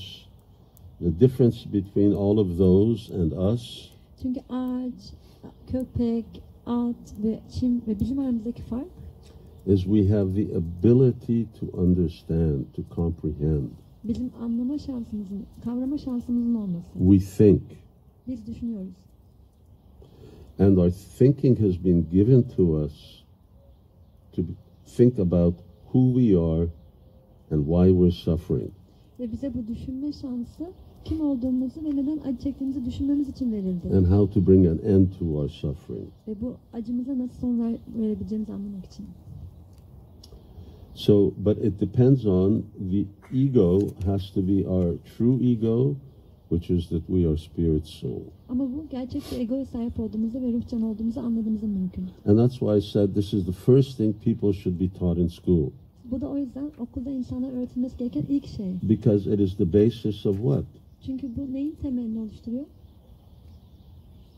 Speaker 1: the difference between all of those and us
Speaker 2: Çünkü ağaç, köpek, at ve çim ve bizim aramızdaki fark
Speaker 1: is we have the ability to understand, to comprehend.
Speaker 2: bizim anlama şansımızın, kavrama şansımızın olması.
Speaker 1: We think.
Speaker 2: Biz düşünüyoruz.
Speaker 1: And our thinking has been given to us to think about who we are and why we're suffering.
Speaker 2: Ve bize bu düşünme şansı kim olduğumuzu ve neden acı çektiğimizi düşünmemiz için verildi.
Speaker 1: And how to bring an end to our suffering.
Speaker 2: Ve bu acımıza nasıl son verebileceğimizi anlamak için.
Speaker 1: So, but it depends on the ego has to be our true ego, which is that we are spirit soul.
Speaker 2: Ama bu gerçek bir egoya sahip olduğumuzu ve ruhcan olduğumuzu anladığımızda mümkün.
Speaker 1: And that's why I said this is the first thing people should be taught in school.
Speaker 2: Bu da o yüzden okulda insanlara öğretilmesi gereken ilk şey.
Speaker 1: Because it is the basis of what?
Speaker 2: Çünkü bu neyin temelini oluşturuyor?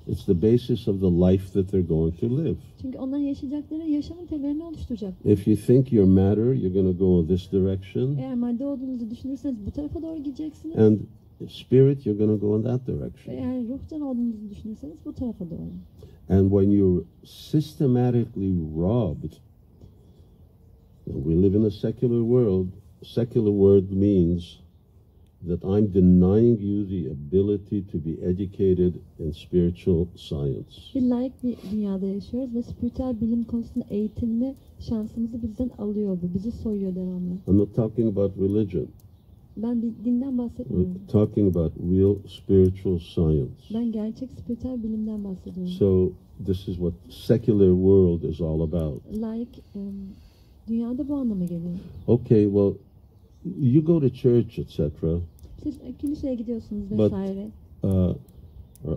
Speaker 1: It's the basis of the life that they're going to live.
Speaker 2: Çünkü onların yaşayacakları yaşamın temelini oluşturacak.
Speaker 1: If you think you're matter, you're going to go this direction.
Speaker 2: Eğer madde olduğunuzu düşünürseniz bu tarafa doğru gideceksiniz.
Speaker 1: And spirit, you're going to go in that
Speaker 2: Ve
Speaker 1: direction.
Speaker 2: eğer ruhcan olduğunuzu düşünürseniz bu tarafa doğru.
Speaker 1: And when you're systematically robbed, we live in a secular world. Secular world means that I'm denying you the ability to be educated in spiritual science.
Speaker 2: Bir laik bir dünyada yaşıyoruz ve spiritüel bilim konusunda eğitilme şansımızı bizden alıyor bu. Bizi soyuyor devamlı.
Speaker 1: I'm not talking about religion.
Speaker 2: Ben bir dinden bahsetmiyorum.
Speaker 1: We're talking about real spiritual science.
Speaker 2: Ben gerçek spiritüel bilimden bahsediyorum.
Speaker 1: So this is what secular world is all about.
Speaker 2: Laik dünyada bu anlama geliyor.
Speaker 1: Okay, well, you go to church, etc.
Speaker 2: Siz kiliseye gidiyorsunuz
Speaker 1: But-
Speaker 2: vesaire.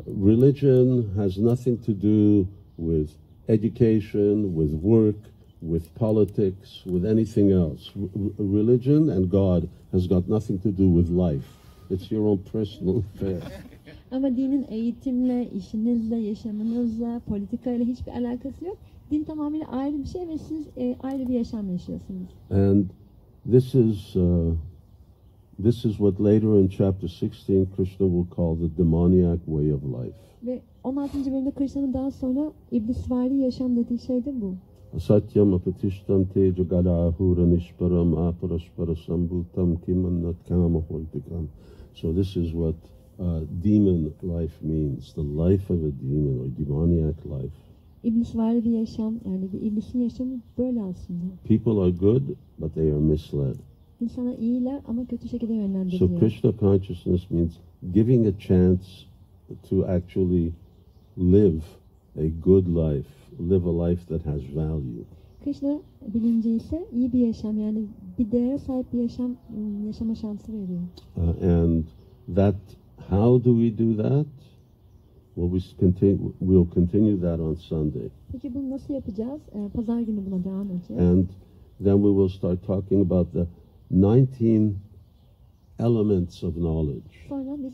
Speaker 1: Religion has nothing to do with education, with work, with politics, with anything else. Religion and God has got nothing to do with life. It's your own personal affair.
Speaker 2: Ama dinin eğitimle, işinizle, yaşamınızla, politikayla hiçbir alakası yok. Din tamamıyla ayrı bir şey ve siz ayrı bir yaşam yaşıyorsunuz.
Speaker 1: And this is what later in chapter 16 Krishna will call the demoniac way of life.
Speaker 2: Ve 16. bölümde Krishna'nın daha sonra iblisvari yaşam dediği şey de bu.
Speaker 1: Satyam apatishtam te jagadahura nishparam aparaspara sambhutam kimannat kama hoitikam. So this is what demon life means, the life of a demon or demoniac life.
Speaker 2: İblisvari bir yaşam, yani bir iblisin yaşamı böyle aslında.
Speaker 1: People are good, but they are misled.
Speaker 2: İnsanlar iyiler ama kötü şekilde
Speaker 1: So
Speaker 2: yönlendiriliyor.
Speaker 1: Krishna consciousness means giving a chance to actually live a good life, live a life that has value.
Speaker 2: Krishna bilinci ise iyi bir yaşam, yani bir değere sahip bir yaşam yaşama şansı veriyor.
Speaker 1: And that, how do we do that? Well, we'll continue that on Sunday.
Speaker 2: Peki bunu nasıl yapacağız? Pazar günü buna devam edeceğiz.
Speaker 1: And then we will start talking about the 19 elements of knowledge,
Speaker 2: Sonra biz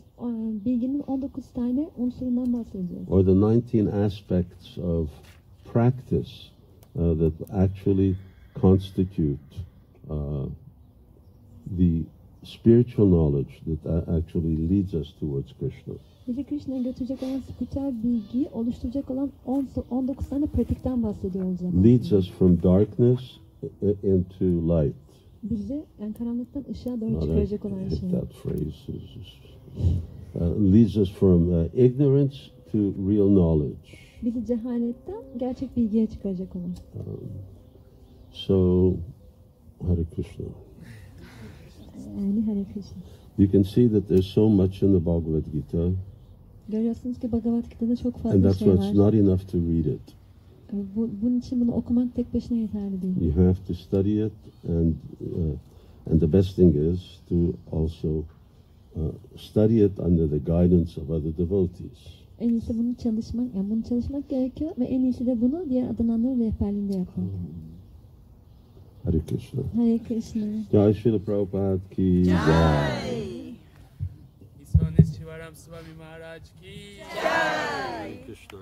Speaker 2: bilginin 19 tane unsurundan bahsedeceğiz.
Speaker 1: or the 19 aspects of practice that actually constitute the spiritual knowledge that actually leads us towards Krishna.
Speaker 2: Bizi Krishna'ya götürecek olan spiritüel bilgiyi oluşturacak olan 19 tane pratikten bahsediyor olacağız.
Speaker 1: Leads us from darkness into light.
Speaker 2: Bizi yani karanlıktan ışığa doğru
Speaker 1: Now
Speaker 2: çıkaracak olan
Speaker 1: hit
Speaker 2: şey.
Speaker 1: that phrase. Leads us from ignorance to real knowledge.
Speaker 2: Bizi cehaletten gerçek bilgiye çıkaracak olan.
Speaker 1: So, Hare Krishna.
Speaker 2: Yani Hare Krishna.
Speaker 1: You can see that there's so much in the Bhagavad Gita,
Speaker 2: Görüyorsunuz ki Bhagavad Gita'da çok
Speaker 1: and
Speaker 2: fazla
Speaker 1: that's
Speaker 2: şey
Speaker 1: why it's
Speaker 2: var.
Speaker 1: not enough to read it.
Speaker 2: Bunun için bunu okumak tek başına yeterli değil.
Speaker 1: You have to study it, and the best thing is to also study it under the guidance of other devotees.
Speaker 2: En iyisi bunu çalışmak, yani bunu çalışmak gerekiyor ve en iyisi de bunu diğer adananların rehberliğinde yapmak.
Speaker 1: Hare Krishna.
Speaker 2: Hare Krishna.
Speaker 1: Jai Srila Prabhupada ki jai.
Speaker 7: Isone Shivaram Swami Maharaj ki
Speaker 1: Hare Krishna.